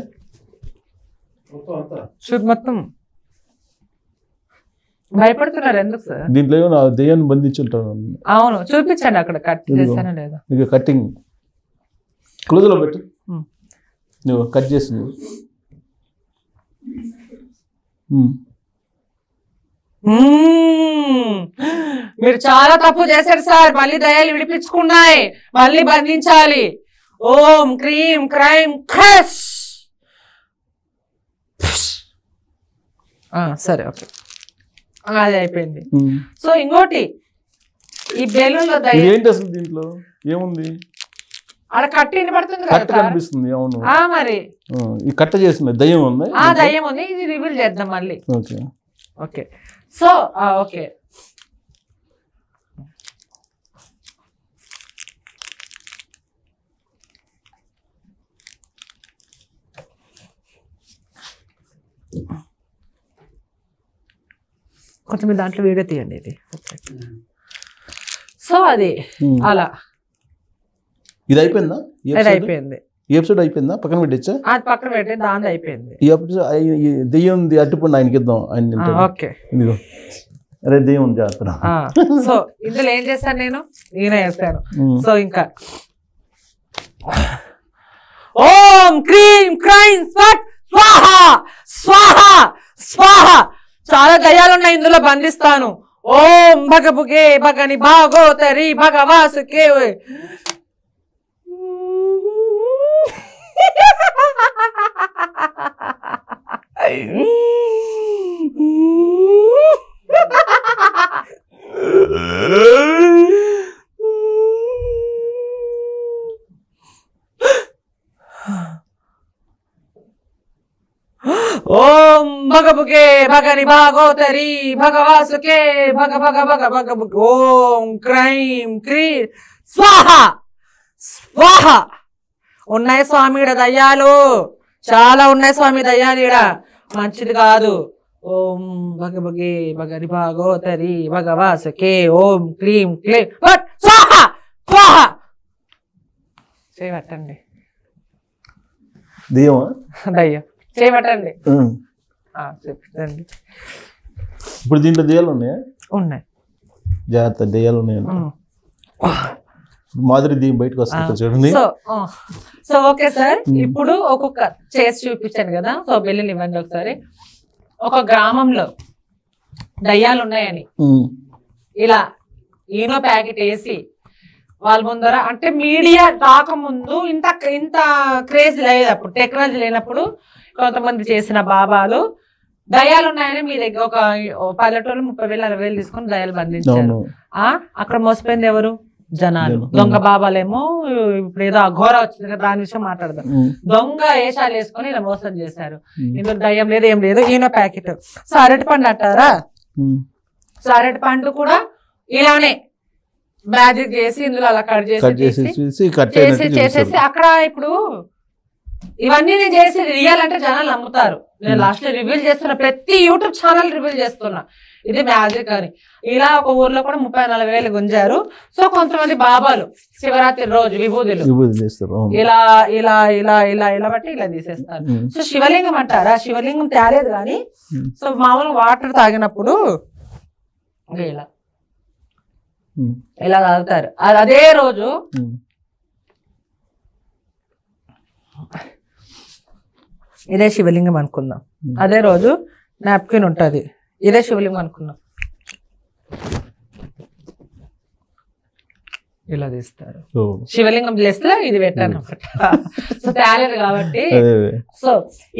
చూడు మొత్తం. భయపడుతున్నారు ఎందుకు సార్? దీంట్లో ఏమో దెయ్యాన్ని బంధించుంటారు. అవును చూపించండి అక్కడ కట్ చేశానా లేదా. ఇక కటింగ్ క్లోజ్లో పెట్టు. నువ్వు కట్ చేసింది. మీరు చాలా తప్పు చేశారు సార్. మళ్ళీ దయాలు విడిపించుకున్నాయి, మళ్ళీ బంధించాలి. ఓం క్రీం క్రైమ్ ఖస్. సరే ఓకే, అది అయిపోయింది. సో ఇంకోటి ఈ బెలూన్లో ఏంటి అసలు దీంట్లో ఏముంది? అక్కడ కట్ట పడుతుంది కనిపిస్తుంది. అవును మరి ఈ కట్ట చేసిన దయ్యం ఉంది. దయ్యం ఉంది. ఇది రివీల్ చేద్దాం మళ్ళీ. Okay okay. సో ఓకే కొంచెం దాంట్లో వీడియో తీయండి ఇది. సో అది అలా ఇది అయిపోయిందా? ఇది అయిపోయింది. ఈ ఎపిసోడ్ అయిపోయిందా? పక్కన పెట్టచ్చా? అది పక్కన పెట్టి దాని అయిపోయింది. ఈ ఎపిసోడ్ దెయ్యం ఉంది అట్టుపండి ఆయనకి ఇద్దాం. ఆయన ఓకే ఇదిగో అరే దెయ్యం ఉంది చేస్తున్నా. సో ఇందులో ఏం చేస్తాను నేను? నేనే చేస్తాను. సో ఇంకా ఓం క్రీం క్రైం స్వాహ స్వాహ స్వాహ. చాలా దయ్యాలు ఉన్నాయి ఇందులో, బంధిస్తాను. ఓం భగభుగే భగని భాగోతరి భగవాసుకే. ఓం భగభుగే భగని భాగోతరి భగవాసుకే భగ భగ భగ భగ. ఓం క్రైం క్రీ స్వాహ స్వాహ. ఉన్నాయి స్వామి ఈడ దయ్యాలు, చాలా ఉన్నాయి స్వామి దయ్యాలు ఈడ. మంచిది కాదు. ఓం భగభగే భగని భాగోతరి భగవాసుకే ఓం క్లీం క్లీం స్వాహ స్వాహ. చేయబట్టండి దెయ్యమా? దయ్యం చేయబట్టండి. చెప్తండి. ఇప్పుడు దీంట్లో దెయ్యాలు ఉన్నాయా? ఉన్నాయి. జాగ్రత్త, దెయ్యాలు ఉన్నాయి. మాదిరి దెయ్యం బయటకు వస్తుంది చూడండి. సో ఓకే సార్, ఇప్పుడు ఒక్కొక్క చేసి చూపించాను కదా. సో బిల్లులు ఇవ్వండి ఒకసారి. ఒక గ్రామంలో దయ్యాలు ఉన్నాయని ఇలా ఈనో ప్యాకెట్ వేసి వాళ్ళ ముందర, అంటే మీడియా రాకముందు ఇంత ఇంత క్రేజ్ లేదు, అప్పుడు టెక్నాలజీ లేనప్పుడు కొంతమంది చేసిన బాబాలు దయ్యాలు ఉన్నాయని మీ దగ్గర ఒక పల్లెటూరు 30,000 40,000 తీసుకుని దయ్యాలు బంధించారు. అక్కడ మోసపోయింది ఎవరు? జనాలు. దొంగ బాబాలేమో ఇప్పుడు ఏదో అఘోర వచ్చింది కదా, దాని విషయం మాట్లాడదాం. దొంగ వేషాలు వేసుకొని ఇలా మోసం చేశారు. ఇందులో దయ్యం లేదు ఏం లేదు. ఈయన ప్యాకెట్. సో అరటి పండు అంటారా? సో అరటి పండు కూడా ఇలానే మ్యాజిక్ చేసి ఇందులో అలా కట్ చేసేసి అక్కడ ఇప్పుడు ఇవన్నీ నేను చేసి రియల్ అంటే జనాలు నమ్ముతారు. నేను లాస్ట్ లో రివీల్ చేస్తున్నా, ప్రతి యూట్యూబ్ ఛానల్ రివీల్ చేస్తున్నా ఇది మ్యాజిక్ అని. ఇలా ఒక ఊర్లో కూడా 30,000-40,000 గుంజారు. సో కొంతమంది బాబాలు శివరాత్రి రోజు విభూతులు ఇలా ఇలా ఇలా ఇలా ఇలా బట్టి ఇలా తీసేస్తారు. సో శివలింగం అంటారా? శివలింగం తేలేదు కానీ సో మామూలుగా వాటర్ తాగినప్పుడు ఇలా ఇలా తాగుతారు. అదే రోజు ఇదే శివలింగం అనుకుందాం. అదే రోజు నాప్కిన్ ఉంటుంది, ఇదే శివలింగం అనుకున్నాం. ఇలా తీస్తారు. శివలింగం ప్లేస్ లో ఇది పెట్టాను అనమాట. సో తేలేదు కాబట్టి. సో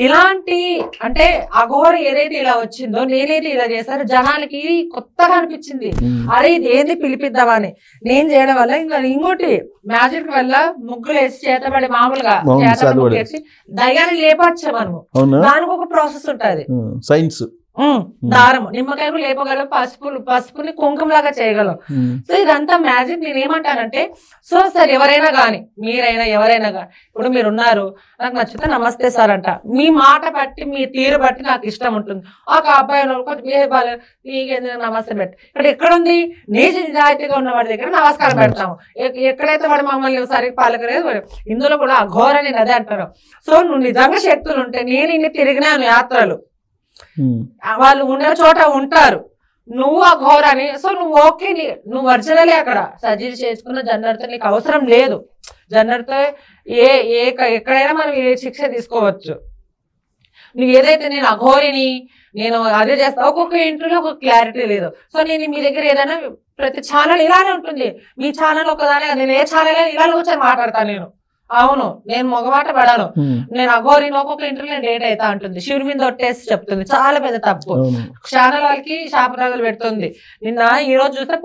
ఇలాంటి అంటే అఘోర ఏదైతే ఇలా వచ్చిందో, నేనైతే ఇలా చేశారు, జనాలకి కొత్తగా అనిపించింది. అరే ఇది ఏంది పిలిపిద్దామని నేను చేయడం వల్ల. ఇంకా ఇంకోటి మ్యాజిక్ వల్ల ముగ్గులు వేసి చేతబడి మామూలుగా చేతబడి దయ్యాన్ని లేపచ్చు మనము. దానికి ఒక ప్రాసెస్ ఉంటుంది. దారం నిమ్మకాయలు లేపగలం, పసుపుని కుంకుమలాగా చేయగలం. సో ఇదంతా మ్యాజిక్. నేను ఏమంటానంటే సో సార్ ఎవరైనా కానీ మీరైనా ఎవరైనా కానీ ఇప్పుడు మీరు ఉన్నారు, నాకు నచ్చితే నమస్తే సార్ అంట, మీ మాట బట్టి మీ తీరు బట్టి నాకు ఇష్టం ఉంటుంది. ఒక అబ్బాయి కొంచెం బిహేవ్ బాగాలేదు, నీకేందుకు నమస్తే పెట్టి ఇక్కడ ఎక్కడుంది నీతి నిజాయితీగా ఉన్న వాడి దగ్గర నమస్కారం పెడతాము. ఎక్కడైతే వాడు మమ్మల్ని సరిగ్గా పాలకలేదు ఇందులో కూడా అఘోర నేను అదే అంటారు. సో నువ్వు నిజంగా శక్తులు ఉంటే నేను ఇన్ని తిరిగినాను యాత్రలు, వాళ్ళు ఉండే చోట ఉంటారు, నువ్వు ఆ ఘోరాని. సో నువ్వు ఓకే, నువ్వు ఒరిజినలే అక్కడ సర్జరీ చేసుకున్న జనర్తో నీకు అవసరం లేదు. జనర్తో ఎక్కడైనా మనం ఏ శిక్ష తీసుకోవచ్చు. నువ్వు ఏదైతే నేను అఘోరిని నేను అదే చేస్తా, ఒక్కొక్క ఇంటర్వ్యూలో ఒక క్లారిటీ లేదు. సో నేను మీ దగ్గర ఏదైనా ప్రతి ఛానల్ ఇలానే ఉంటుంది, మీ ఛానల్ ఒకదానే, నేను ఏ ఛానల్ ఇలా కూర్చొని మాట్లాడతాను నేను. అవును నేను మొగమాట పడాను, నేను అఘోరిని ఒక్కొక్క ఇంటర్వ్యూ డేట్ అవుతా ఉంటుంది, శివుడి మీద ఒట్టేసి చెప్తుంది, చాలా పెద్ద తప్పు. ఛానల్ వాళ్ళకి శాపరాగులు పెడుతుంది. నిన్న ఈ రోజు చూస్తే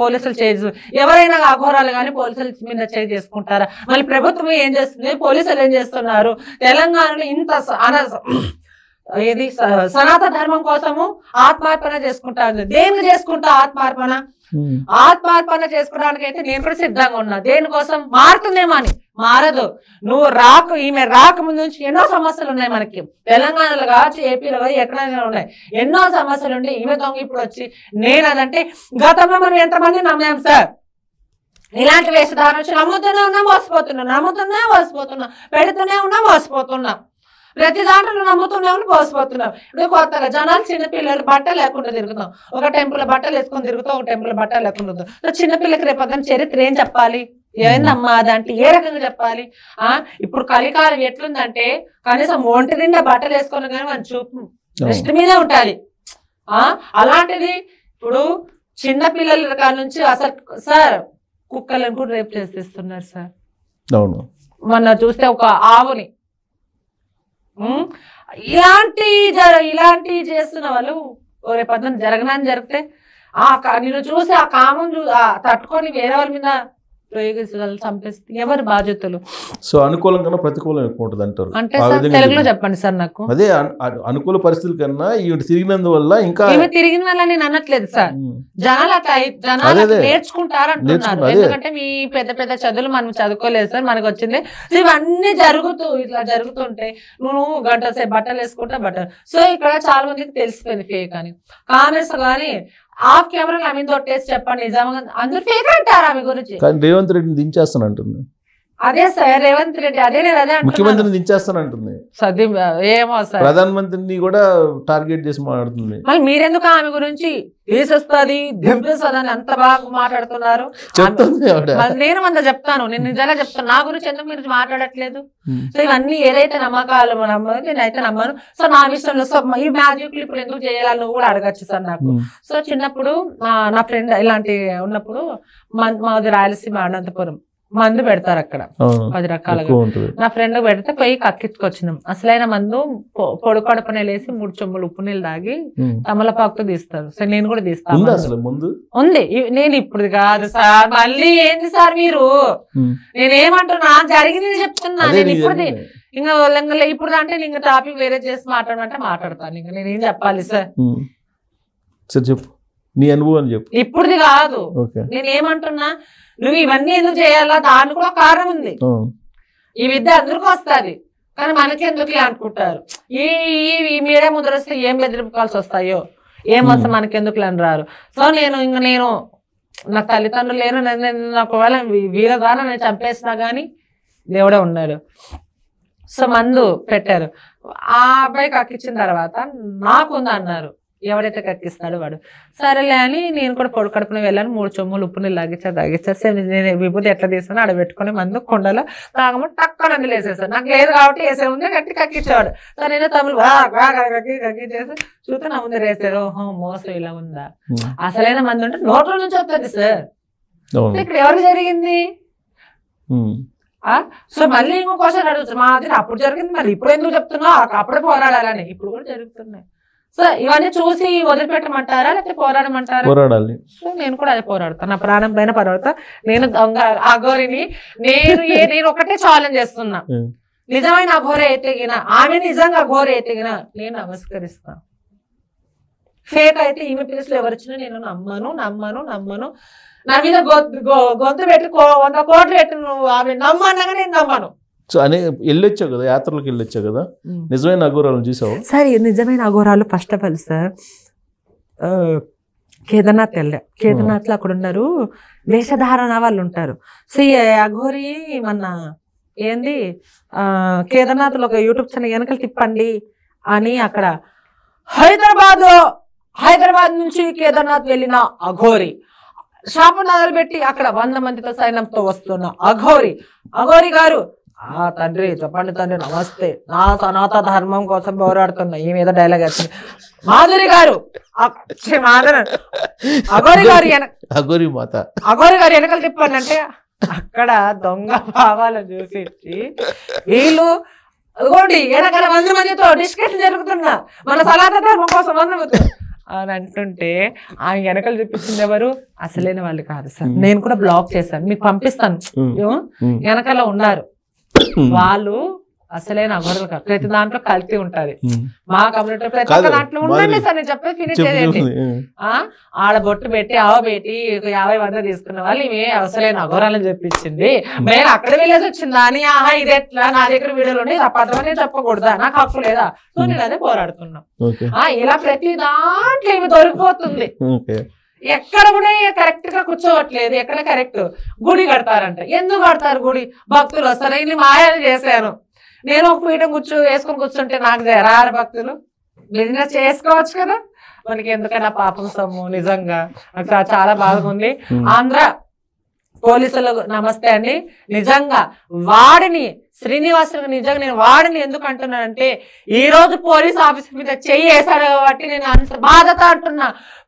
పోలీసులు చేసి ఎవరైనా అఘోరాలు కానీ పోలీసుల మీద చేయి చేసుకుంటారా? మళ్ళీ ప్రభుత్వం ఏం చేస్తుంది, పోలీసులు ఏం చేస్తున్నారు? తెలంగాణలో ఇంత ఏది సనాతన ధర్మం కోసము ఆత్మార్పణ చేసుకుంటా ఉంది. దేనికి చేసుకుంటా ఆత్మార్పణ? ఆత్మార్పణ చేసుకోవడానికి అయితే నేను కూడా సిద్ధంగా ఉన్నా. దేనికోసం? మారుతుందేమో అని. మారదు. నువ్వు ఈమె రాకముందు నుంచి ఎన్నో సమస్యలు ఉన్నాయి మనకి, తెలంగాణలో కావచ్చు, ఏపీలో కావచ్చు, ఎక్కడైనా ఉన్నాయి ఎన్నో సమస్యలు ఉండి ఈమె దొంగ ఇప్పుడు వచ్చి నేను అదంటే గతంలో మనం ఎంతమంది నమ్మాం సార్? ఇలాంటి వేషధారణ వచ్చి నమ్ముతూనే ఉన్నా మోసపోతున్నా, పెడుతూనే ఉన్నా మోసపోతున్నా, ప్రతి దాంట్లో నమ్ముతూనే ఉన్నా మోసపోతున్నాం. ఇప్పుడు కొత్తగా జనాలు చిన్నపిల్లలు బట్టలు లేకుండా తిరుగుతాం, ఒక టెంపుల్ బట్టలు వేసుకొని తిరుగుతాం, ఒక టెంపుల్ బట్టలు లేకుండా. చిన్నపిల్లకి రేపు చరిత్ర ఏం చెప్పాలి? ఏందమ్మా అదంటే ఏ రకంగా చెప్పాలి? ఇప్పుడు కలికాలం ఎట్లుందంటే కనీసం ఒంటి నిండా బట్టలు వేసుకొని కానీ మన చూపు రెస్ట్ మీదే ఉండాలి. అలాంటిది ఇప్పుడు చిన్నపిల్లల కాడ నుంచి అసలు సార్ కుక్కలను కూడా రేపు చేసేస్తున్నారు సార్. మొన్న చూస్తే ఒక ఆవుని ఇలాంటి చేస్తున్న వాళ్ళు రేపు పద్ధతి జరగనని జరిగితే నిన్ను చూసి ఆ కామం తట్టుకొని వేరే వాళ్ళ మీద ప్రయోగించగల చంపేస్తే ఎవరు బాధ్యతలు? సో అనుకూలం కన్నా ప్రతికూలం ఎక్కువ ఉంటుంది అంటారు. అంటే తెలుగులో చెప్పండి సార్ నాకు. అదే అనుకూల పరిస్థితుల కన్నా ఈవిడ తిరిగినందువల్ల ఇంకా తిరిగిన వల్ల నేను అనట్లేదు సార్, జనాలు నేర్చుకుంటారు అంటున్నారు. ఎందుకంటే మీ పెద్ద పెద్ద చదువులు మనం చదువుకోలేదు సార్, మనకు వచ్చింది ఇవన్నీ ఇట్లా జరుగుతుంటే నువ్వు గంట సేపు బట్టలు వేసుకుంటా బట్టలు. సో ఇక్కడ చాలా మందికి తెలిసిపోయింది ఫేక్ అని. కామెంట్స్ కానీ ఆఫ్ కెమెరా ఆమె తొట్టేసి చెప్పండి నిజంగా అందరూ ఫేక్ అంటారు ఆమె గురించి. రేవంత్ రెడ్డిని దించేస్తానంటుంది. అదే సార్ రేవంత్ రెడ్డి అదే నేను అదే ముఖ్యమంత్రిని దించేస్తానంటుంది. ఏమో సార్ ప్రధానమంత్రిని కూడా టార్గెట్ చేసి మాట్లాడుతుంది. మళ్ళీ మీరెందుకు ఆమె గురించి వేసేస్తుంది దింపేస్తుంది అని అంత బాగా మాట్లాడుతున్నారు? నేను అంత చెప్తాను, నేను నిజంగా చెప్తాను, నా గురించి ఎందుకు మీరు మాట్లాడట్లేదు? సో ఇవన్నీ ఏదైతే నమ్మకాలు నమ్మదు నేనైతే నమ్మను. సో నా విషయంలో సో ఈ మ్యాజిక్లు ఇప్పుడు ఎందుకు చేయాలని నువ్వు కూడా అడగచ్చు సార్ నాకు. సో చిన్నప్పుడు నా ఫ్రెండ్ ఇలాంటి ఉన్నప్పుడు మాది రాయలసీమ అనంతపురం మందు పెడతారు అక్కడ 10 రకాలుగా. నా ఫ్రెండ్ పెడితే పోయి కక్కించుకొచ్చినాం. అసలైన మందు పొడి కడుపునే లేసి 3 చెంబులు ఉప్పు నీళ్ళు తాగి తమలపాకుతో తీస్తారు. సో నేను కూడా తీస్తాను. ఉంది. నేను ఇప్పుడు కాదు సార్, మళ్ళీ ఏంది సార్ మీరు? నేనేమంటున్నా జరిగింది చెప్తున్నా. నేను ఇప్పుడు ఇంకా ఇప్పుడు అంటే ఇంకా టాపిక్ వేరే చేసి మాట్లాడమంటే మాట్లాడతాను. ఇంకా నేనేం చెప్పాలి సార్? చెప్పు నీ అనుభవం చెప్పు. ఇప్పుడుది కాదు, నేనేమంటున్నా నువ్వు ఇవన్నీ ఎందుకు చేయాలా? దానికి కూడా కారణం ఉంది. ఈ విద్య అందరికీ వస్తుంది కానీ మనకెందుకు అనుకుంటారు. ఈ మీడియా ముందర వస్తే ఏం బెదిరింపుకాల్సి వస్తాయో ఏం వస్తే మనకెందుకు అని రారు. సో నేను నాకు తల్లిదండ్రులు లేరు, నాకు ఒకవేళ వీరగాన నేను చంపేసినా కానీ దేవుడే ఉన్నాడు. సో మందు పెట్టారు. ఆ అబ్బాయి కక్కించిన తర్వాత నాకుంది అన్నారు. ఎవడైతే కక్కిస్తాడో వాడు. సరేలే అని నేను కూడా పొడి కడుపున వెళ్ళాను. 3 చెంబులు ఉప్పు నీళ్ళు తాగిచ్చారు. నేను విభూతి ఎట్లా తీసాను ఆడ పెట్టుకుని మందు కొండలో తాగమని టక్కన అందులో వేసేసాను. నాకు లేదు కాబట్టి వేసే ముందే గట్టి కక్కించేవాడు. సరే నేను తమిళ కక్కి చేసి చూస్తే నా ముందు వేసారు. ఓహో మోసం ఇలా ఉందా? అసలైన మంది ఉంటే నోట్ల నుంచి వస్తుంది సార్. ఇక్కడ ఎవరికి జరిగింది? సో మళ్ళీ ఇంకో క్వశ్చన్ అడుగుతుంది, మాది అప్పుడు జరిగింది మరి ఇప్పుడు ఎందుకు చెప్తున్నావు? అప్పుడే పోరాడాలని. ఇప్పుడు కూడా జరుగుతున్నాయి. సో ఇవన్నీ చూసి వదిలిపెట్టమంటారా లేకపోతే పోరాడమంటారా? పోరాడాలి. సో నేను కూడా అదే పోరాడతాను, నా ప్రాణం పైన పోరాడతా. నేను అఘోరిని నేను ఒకటే ఛాలెంజ్ చేస్తున్నా. నిజమైన అఘోర ఎత్తిగిన ఆమె నిజంగా అఘోర ఎత్తిగిన నేను నమస్కరిస్తాను. ఫేక్ అయితే ఈమె ప్లేస్ లో ఎవరు వచ్చినా నేను నమ్మను నమ్మను నమ్మను. నా మీద గొంతు పెట్టి 100 కోట్లు పెట్టి నువ్వు ఆమె నమ్మన్నాగా నేను నమ్మను. సో అని వెళ్ళొచ్చావు కదా, యాత్రలకు వెళ్ళొచ్చావు కదా, నిజమైన అఘోరాలను చూసావు? సార్ నిజమైన అఘోరాలు first of all sir Kedarnath వెళ్ళా. కేదార్నాథ్ లో అక్కడ ఉన్నారు వేషధారణ వాళ్ళు ఉంటారు. సో ఈ అఘోరి మన ఏంది కేదార్నాథ్ లో ఒక యూట్యూబ్ ఛానల్ వెనకలు తిప్పండి అని అక్కడ హైదరాబాద్ నుంచి కేదార్నాథ్ వెళ్ళిన అఘోరి శాపనాదాలు పెట్టి అక్కడ 100 మందితో సైన్యంతో వస్తున్న అఘోరి గారు, తండ్రి చెప్పండి తండ్రి నమస్తే, నా సనాతన ధర్మం కోసం పోరాడుతున్నా, ఈ మీద డైలాగ్ వచ్చింది. మాధురి గారు అఘోరి గారు వెనకలు తిప్పండి అంటే అక్కడ దొంగ భావాలను చూపించి వీళ్ళు అదిగోండి వెనకాల 100 మందితో డిస్కషన్ జరుగుతున్నా మన సనాతన ధర్మం కోసం 100 మంది అని అంటుంటే ఆ వెనకలు చూపించింది ఎవరు? అసలైన వాళ్ళు కాదు సార్. నేను కూడా బ్లాక్ చేశాను, మీకు పంపిస్తాను. వెనకాల ఉన్నారు వాళ్ళు అసలైన అఘోరులు కాదు. ప్రతి దాంట్లో కల్తీ ఉంటది. మా కమ్యూనిటీ ప్రతి ఒక్క దాంట్లో ఉండండి సార్, నేను చెప్పేది ఫినిష్ చేయండి. ఆడ బొట్టు పెట్టి పెట్టి 50 తీసుకున్న వాళ్ళు ఇవి అసలైన అఘోరాలని చెప్పించింది. నేను అక్కడ వెళ్ళేసి వచ్చిందా అని ఇది ఎట్లా నా దగ్గర వీడియోలు ఉండి తప్పదని చెప్పకూడదా, నాకు హక్కు లేదా? సో నేను అదే పోరాడుతున్నా. ఇలా ప్రతి దాంట్లో ఇవి దొరికిపోతుంది. ఎక్కడ కూడా కరెక్ట్ గా కూర్చోవట్లేదు. ఎక్కడ కరెక్ట్ గుడి కడతారంట. ఎందుకు కడతారు గుడి? భక్తులు వస్తారు. ఇన్ని మాయాలు చేశాను నేను, ఒక పీఠం వేసుకొని కూర్చుంటే నాకు రారు భక్తులు. బిజినెస్ చేసుకోవచ్చు కదా, మనకి ఎందుకైనా పాపం సొమ్ము. నిజంగా నాకు చాలా బాగుంది. ఆంధ్ర పోలీసులు నమస్తే అండి. నిజంగా వాడిని శ్రీనివాసులకు నిజంగా నేను వాడిని ఎందుకు అంటున్నానంటే ఈ రోజు పోలీస్ ఆఫీసర్ మీద చెయ్యి వేశాడు కాబట్టి నేను అంత బాధతో అంటున్నా.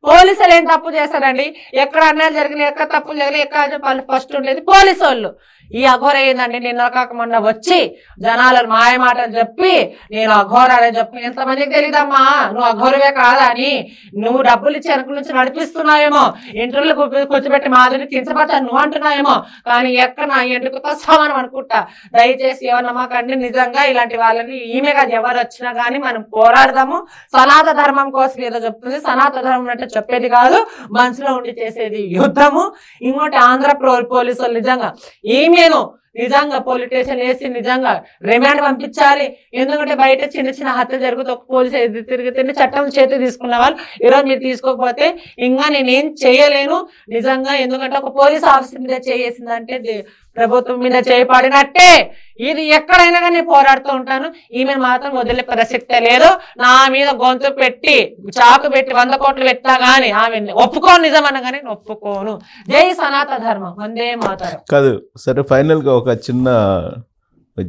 పోలీసులు ఏం తప్పు చేశారండి? ఎక్కడ అన్యాయం జరిగినాయి, ఎక్కడ తప్పులు జరిగినాయి, ఎక్కడ ఫస్ట్ ఉండేది పోలీసు వాళ్ళు. ఈ అఘోర ఏందండి నిన్న కాకమన్నా వచ్చి జనాలను మాయమాటలు చెప్పి నేను అఘోర అని చెప్పి ఎంతమందికి తెలియదమ్మా నువ్వు అఘోరవే కాదా అని. నువ్వు డబ్బులు ఇచ్చి వెనక నుంచి నడిపిస్తున్నావేమో, ఇంటర్వ్యూలు కూర్చోబెట్టి మాదిరి కించపడతా నువ్వు అంటున్నావేమో, కానీ ఎక్కడ నా ఎందుకుతో సమానం అనుకుంటా. దయచేసి ఏమన్నా మాకండి నిజంగా ఇలాంటి వాళ్ళని ఈమె కాదు ఎవరు వచ్చినా కానీ మనం పోరాడదాము. సనాతన ధర్మం కోసం ఏదో చెప్తుంది. సనాతన ధర్మం అంటే చెప్పేది కాదు, మనసులో ఉండి చేసేది యుద్ధము. ఇంకోటి ఆంధ్ర పోలీసులు నిజంగా ఈమెను నిజంగా పోలీస్ స్టేషన్ వేసి నిజంగా రిమాండ్ పంపించాలి. ఎందుకంటే బయట చిన్న చిన్న హత్యలు జరుగుతూ ఒక పోలీసు తిరిగితే చట్టం చేతి తీసుకున్న వాళ్ళు ఈరోజు మీరు తీసుకోకపోతే ఇంకా నేనేం చేయలేను నిజంగా. ఎందుకంటే ఒక పోలీస్ ఆఫీసర్ మీద చేసిందంటే ప్రభుత్వం మీద చేయబడినట్టే. ఇది ఎక్కడైనా కానీ పోరాడుతూ ఉంటాను. ఈమెను మాత్రం వదిలే ప్రసక్తే లేదు. నా మీద గొంతు పెట్టి చాకు పెట్టి 100 కోట్లు పెట్టినా గానీ ఆమె ఒప్పుకోను. నిజమన్నా కానీ ఒప్పుకోను. జై సనాతన ధర్మం, వందే మాతరం. కాదు సరే, ఫైనల్ గా ఒక చిన్న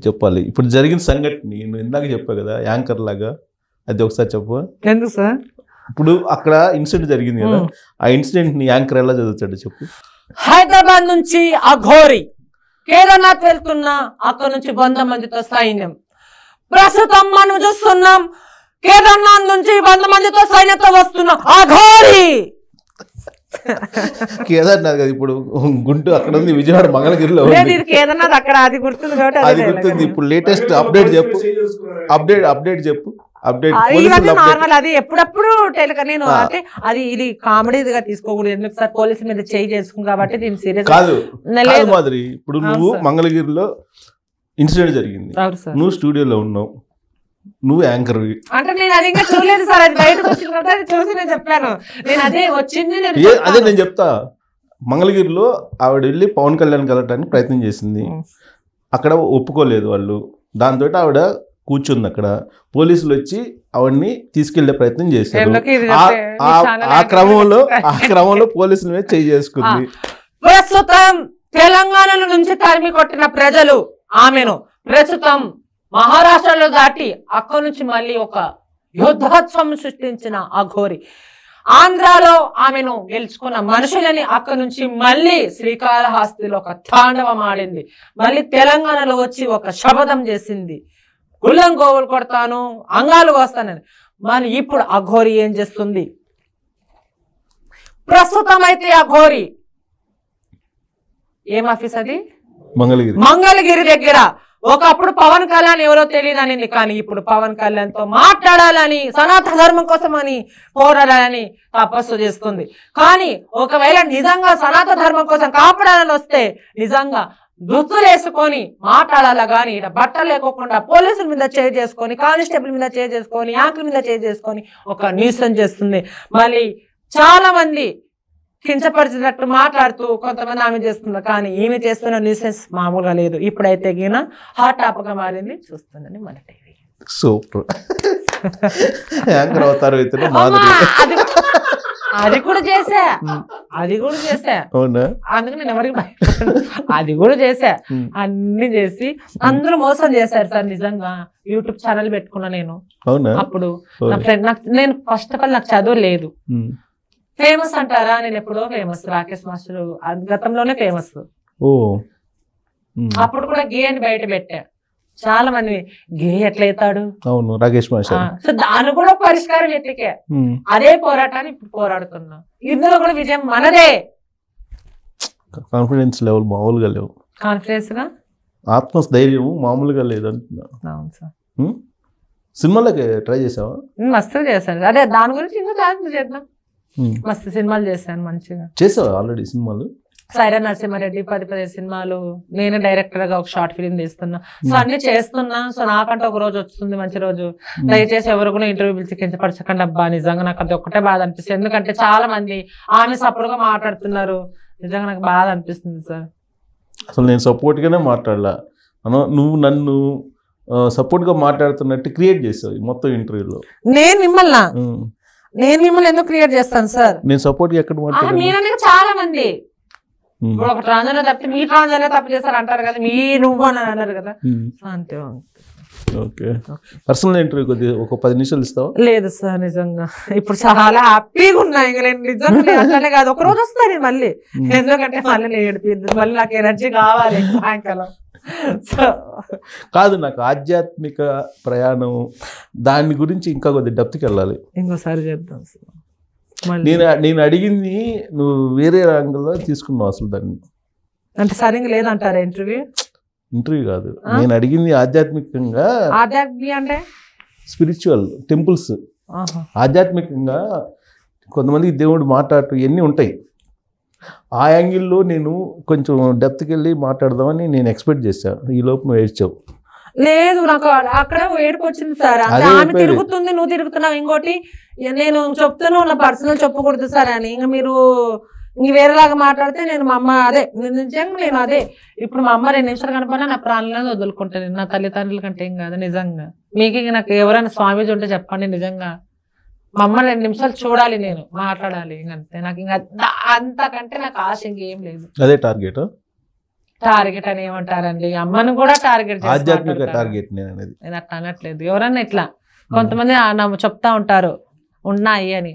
చెప్పాలి. ఇప్పుడు జరిగిన సంఘటన నేను ఇందాక చెప్పా కదా యాంకర్ లాగా, అది ఒకసారి చెప్పు. ఎందుకు సార్? ఇప్పుడు అక్కడ ఇన్సిడెంట్ జరిగింది కదా, ఆ ఇన్సిడెంట్ ని యాంకర్ ఎలా చదువుతాడు చెప్పు. హైదరాబాద్ నుంచి అఘోరి కేదార్నాథ్ వెళ్తున్నా, అక్కడ నుంచి 100 మందితో సైన్యం. ప్రస్తుతం మనం చూస్తున్నాం కేదార్నాథ్ నుంచి 100 మందితో సైన్యంతో వస్తున్న అఘోరి. కేదార్నాథ్ కదా ఇప్పుడు గుంటూరు అక్కడ ఉంది, విజయవాడ మంగళగిరిలో కేదార్నాథ్ అక్కడ అది గుర్తుంది కాబట్టి అది గుర్తుంది. ఇప్పుడు లేటెస్ట్ అప్డేట్ చెప్పు, అప్డేట్ చెప్పు. నార్మల్ అది ఎప్పుడప్పుడు నేను అంటే అది ఇది కామెడీగా తీసుకోకూడదు. ఎందుకు సార్ పోలీసుల మీద చేయి చేసుకుని కాబట్టి దీని సీరియస్ కాదు మాదిరి. ఇప్పుడు నువ్వు మంగళగిరిలో ఇన్సిడెంట్ జరిగింది, నువ్వు స్టూడియోలో ఉన్నావు, నువ్వు యాంకర్ అంటే నేను అది ఇంకా చూడలేదు సార్. అది బయటకు వచ్చిన తర్వాత అది చూసి నేను చెప్పాను. నేను అదే వచ్చింది అదే నేను చెప్తా. మంగళగిరిలో ఆవిడ వెళ్ళి పవన్ కళ్యాణ్ కలవడానికి ప్రయత్నం చేసింది, అక్కడ ఒప్పుకోలేదు వాళ్ళు. దాంతో ఆవిడ కూర్చుంది అక్కడ. పోలీసులు వచ్చి ఆవిడ్ని తీసుకెళ్లే ప్రయత్నం చేశారు. ఆ క్రమంలో పోలీసుల మీద చేయి చేసుకుంది. ప్రస్తుతం తెలంగాణ నుంచి తరిమి కొట్టిన ప్రజలు ఆమెను ప్రస్తుతం మహారాష్ట్రలో దాటి అక్కడి నుంచి మళ్ళీ ఒక యుద్ధోత్సవం సృష్టించిన అఘోరి ఆంధ్రాలో ఆమెను గెలుచుకున్న మనుషులని అక్కడి నుంచి మళ్ళీ శ్రీకాళహస్తిలో ఒక తాండవం ఆడింది. మళ్ళీ తెలంగాణలో వచ్చి ఒక శపథం చేసింది, గుళ్ళం గోవులు కొడతాను, అంగాలు కోస్తానని. మరి ఇప్పుడు అఘోరి ఏం చేస్తుంది? ప్రస్తుతం అయితే అఘోరి ఏం ఆఫీస్ అది? మంగళగిరి దగ్గర ఒకప్పుడు పవన్ కళ్యాణ్ ఎవరో తెలియదని, కానీ ఇప్పుడు పవన్ కళ్యాణ్ తో మాట్లాడాలని, సనాతన ధర్మం కోసం అని పోరాడాలని తపస్సు చేస్తుంది. కానీ ఒకవేళ నిజంగా సనాతన ధర్మం కోసం కాపాడాలని వస్తే నిజంగా దుస్తులు వేసుకొని మాట్లాడాలా కానీ బట్టలు లేకోకుండా పోలీసుల మీద చేయి చేసుకొని, కానిస్టేబుల్ మీద చేయి చేసుకొని, యాంకుల మీద చేయి చేసుకొని ఒక న్యూసెన్స్ చేస్తుంది. మళ్ళీ చాలా మంది కించపరిచినట్టు మాట్లాడుతూ కొంతమంది ఆమె చేస్తున్నారు. కానీ ఈమె చేస్తున్న న్యూసెన్స్ మామూలుగా లేదు. ఇప్పుడైతే గిన హాట్ టాపిక్ గా మారింది, చూస్తుందని మన టీవీ. సూపర్. అది కూడా చేసా, అది కూడా చేసా. అందుకు నేను ఎవరికి అది కూడా చేసా. అన్ని చేసి అందరూ మోసం చేశారు సార్. నిజంగా యూట్యూబ్ ఛానల్ పెట్టుకున్నా నేను. అప్పుడు నా ఫ్రెండ్ నేను ఫస్ట్ ఆఫ్ ఆల్ నాకు చదువు లేదు. ఫేమస్ అంటారా, నేను ఎప్పుడో ఫేమస్. రాకేష్ మాస్టర్ గతంలోనే ఫేమస్. అప్పుడు కూడా గే అని బయట పెట్టా. చాలా మంది గే ఎట్లయితాడు, అవును రాకేష్ మాస్టర్. సో దాని కూడా పరిష్కారం ఎట్లికే. అదే పోరాటాన్ని ఇప్పుడు పోరాడుతున్నా. ఇందులో కూడా విజయం మనదే. కాన్ఫిడెన్స్ లెవెల్ మామూలుగా లేవు. కాన్ఫిడెన్స్ గా ఆత్మస్థైర్యం మామూలుగా లేదు అంటున్నా. అవును సార్. సినిమాలకి ట్రై చేసావా? మస్తు చేశాను. అదే దాని గురించి ఇంకా చాలా చేద్దాం. మస్తు సినిమాలు చేశాను, మంచిగా చేసావా ఆల్రెడీ సినిమాలు? సైరా నరసింహారెడ్డి 10 సినిమాలు. నేను డైరెక్టర్ గా ఒక షార్ట్ ఫిలిం తీస్తున్నా. సో అన్ని చేస్తున్నా. సో నాకంటే ఒక రోజు వస్తుంది, మంచి రోజు. దయచేసి ఎవరు కూడా ఇంటర్వ్యూ పిలిచి కించపరచకండి అబ్బా. నిజంగా నాకు అది ఒక్కటే బాధ అనిపిస్తుంది. ఎందుకంటే చాలా మంది ఆమె సపోర్ట్ గా మాట్లాడుతున్నారు. నిజంగా నాకు బాధ అనిపిస్తుంది సార్. అసలు నేను సపోర్ట్ గానే మాట్లాడలా. నువ్వు నన్ను సపోర్ట్ గా మాట్లాడుతున్నట్టు క్రియేట్ చేసావు మొత్తం ఇంటర్వ్యూలో. నేను మిమ్మల్ని ఎందుకు క్రియేట్ చేస్తాను సార్? నేను సపోర్ట్ ఎక్కడ మాట్లాడాను? చాలా మంది ఒక ట్రాన్స్జెండర్ తప్పితే మీ ట్రాన్స్జెండర్ తప్పు చేస్తారు అంటారు కదా, నువ్వు అని అన్నారు కదా. అంతే. ఓకే. పర్సనల్ ఇంటర్వ్యూ కొద్దిగా ఒక 10 నిమిషాలు ఇస్తావా? లేదు సార్, నిజంగా ఇప్పుడు చాలా హ్యాపీగా ఉన్నా. ఇంకా నేను నిజంగా అట్లనే కాదు, ఒక రోజు వస్తాను నేను మళ్ళీ. ఎందుకంటే మళ్ళీ నేను ఏడిపిద్దు, మళ్ళీ నాకు ఎనర్జీ కావాలి సాయంకాలం. కాదు, నాకు ఆధ్యాత్మిక ప్రయాణం దాని గురించి ఇంకా కొద్ది డెప్త్కి వెళ్ళాలి. ఇంకోసారి చేద్దాం సార్. నేను అడిగింది నువ్వు వేరే రంగంలో తీసుకున్నావు అసలు దాన్ని. అంటే సరిగ్గా లేదంటారా ఇంటర్వ్యూ? ఇంటర్వ్యూ కాదు, నేను అడిగింది ఆధ్యాత్మికంగా. ఆధ్యాత్మిక అంటే స్పిరిచువల్ టెంపుల్స్. ఆధ్యాత్మికంగా కొంతమందికి దేవుడు మాట్లాడటం ఇవన్నీ ఉంటాయి. ఆ యాంగిల్లో నేను కొంచెం డెప్త్కి వెళ్ళి మాట్లాడదామని నేను ఎక్స్పెక్ట్ చేశాను. ఈ లోపు నువ్వు ఏడ్చావు. లేదు, నాకు అక్కడ ఏడుపు వచ్చింది సార్. ఆమె తిరుగుతుంది, నువ్వు తిరుగుతున్నావు. ఇంకోటి నేను చెప్తున్నావు నా పర్సనల్ చెప్పకూడదు సార్ అని. ఇంకా మీరు వేరేలాగా మాట్లాడితే నేను మా అమ్మ అదే నిజంగా నేను అదే ఇప్పుడు మా అమ్మ 2 నిమిషాలు కనపడినా నా ప్రాణాలను వదులుకుంటాను. నా తల్లిదండ్రుల కంటే ఏం కాదు. నిజంగా మీకు నాకు ఎవరైనా స్వామీజీ ఉంటే చెప్పండి. నిజంగా మా అమ్మ 2 నిమిషాలు చూడాలి, నేను మాట్లాడాలి. ఇంకంతే. నాకు ఇంకా అంతకంటే నాకు ఆశ ఇంకేం లేదు. అదే టార్గెట్. టార్గెట్ అని ఏమంటారండి, అమ్మను కూడా టార్గెట్ ఆధ్యాత్మిక టార్గెట్ నేను అట్లా అనట్లేదు. ఎవరన్నా ఇట్లా కొంతమంది చెప్తా ఉంటారు ఉన్నాయి అని.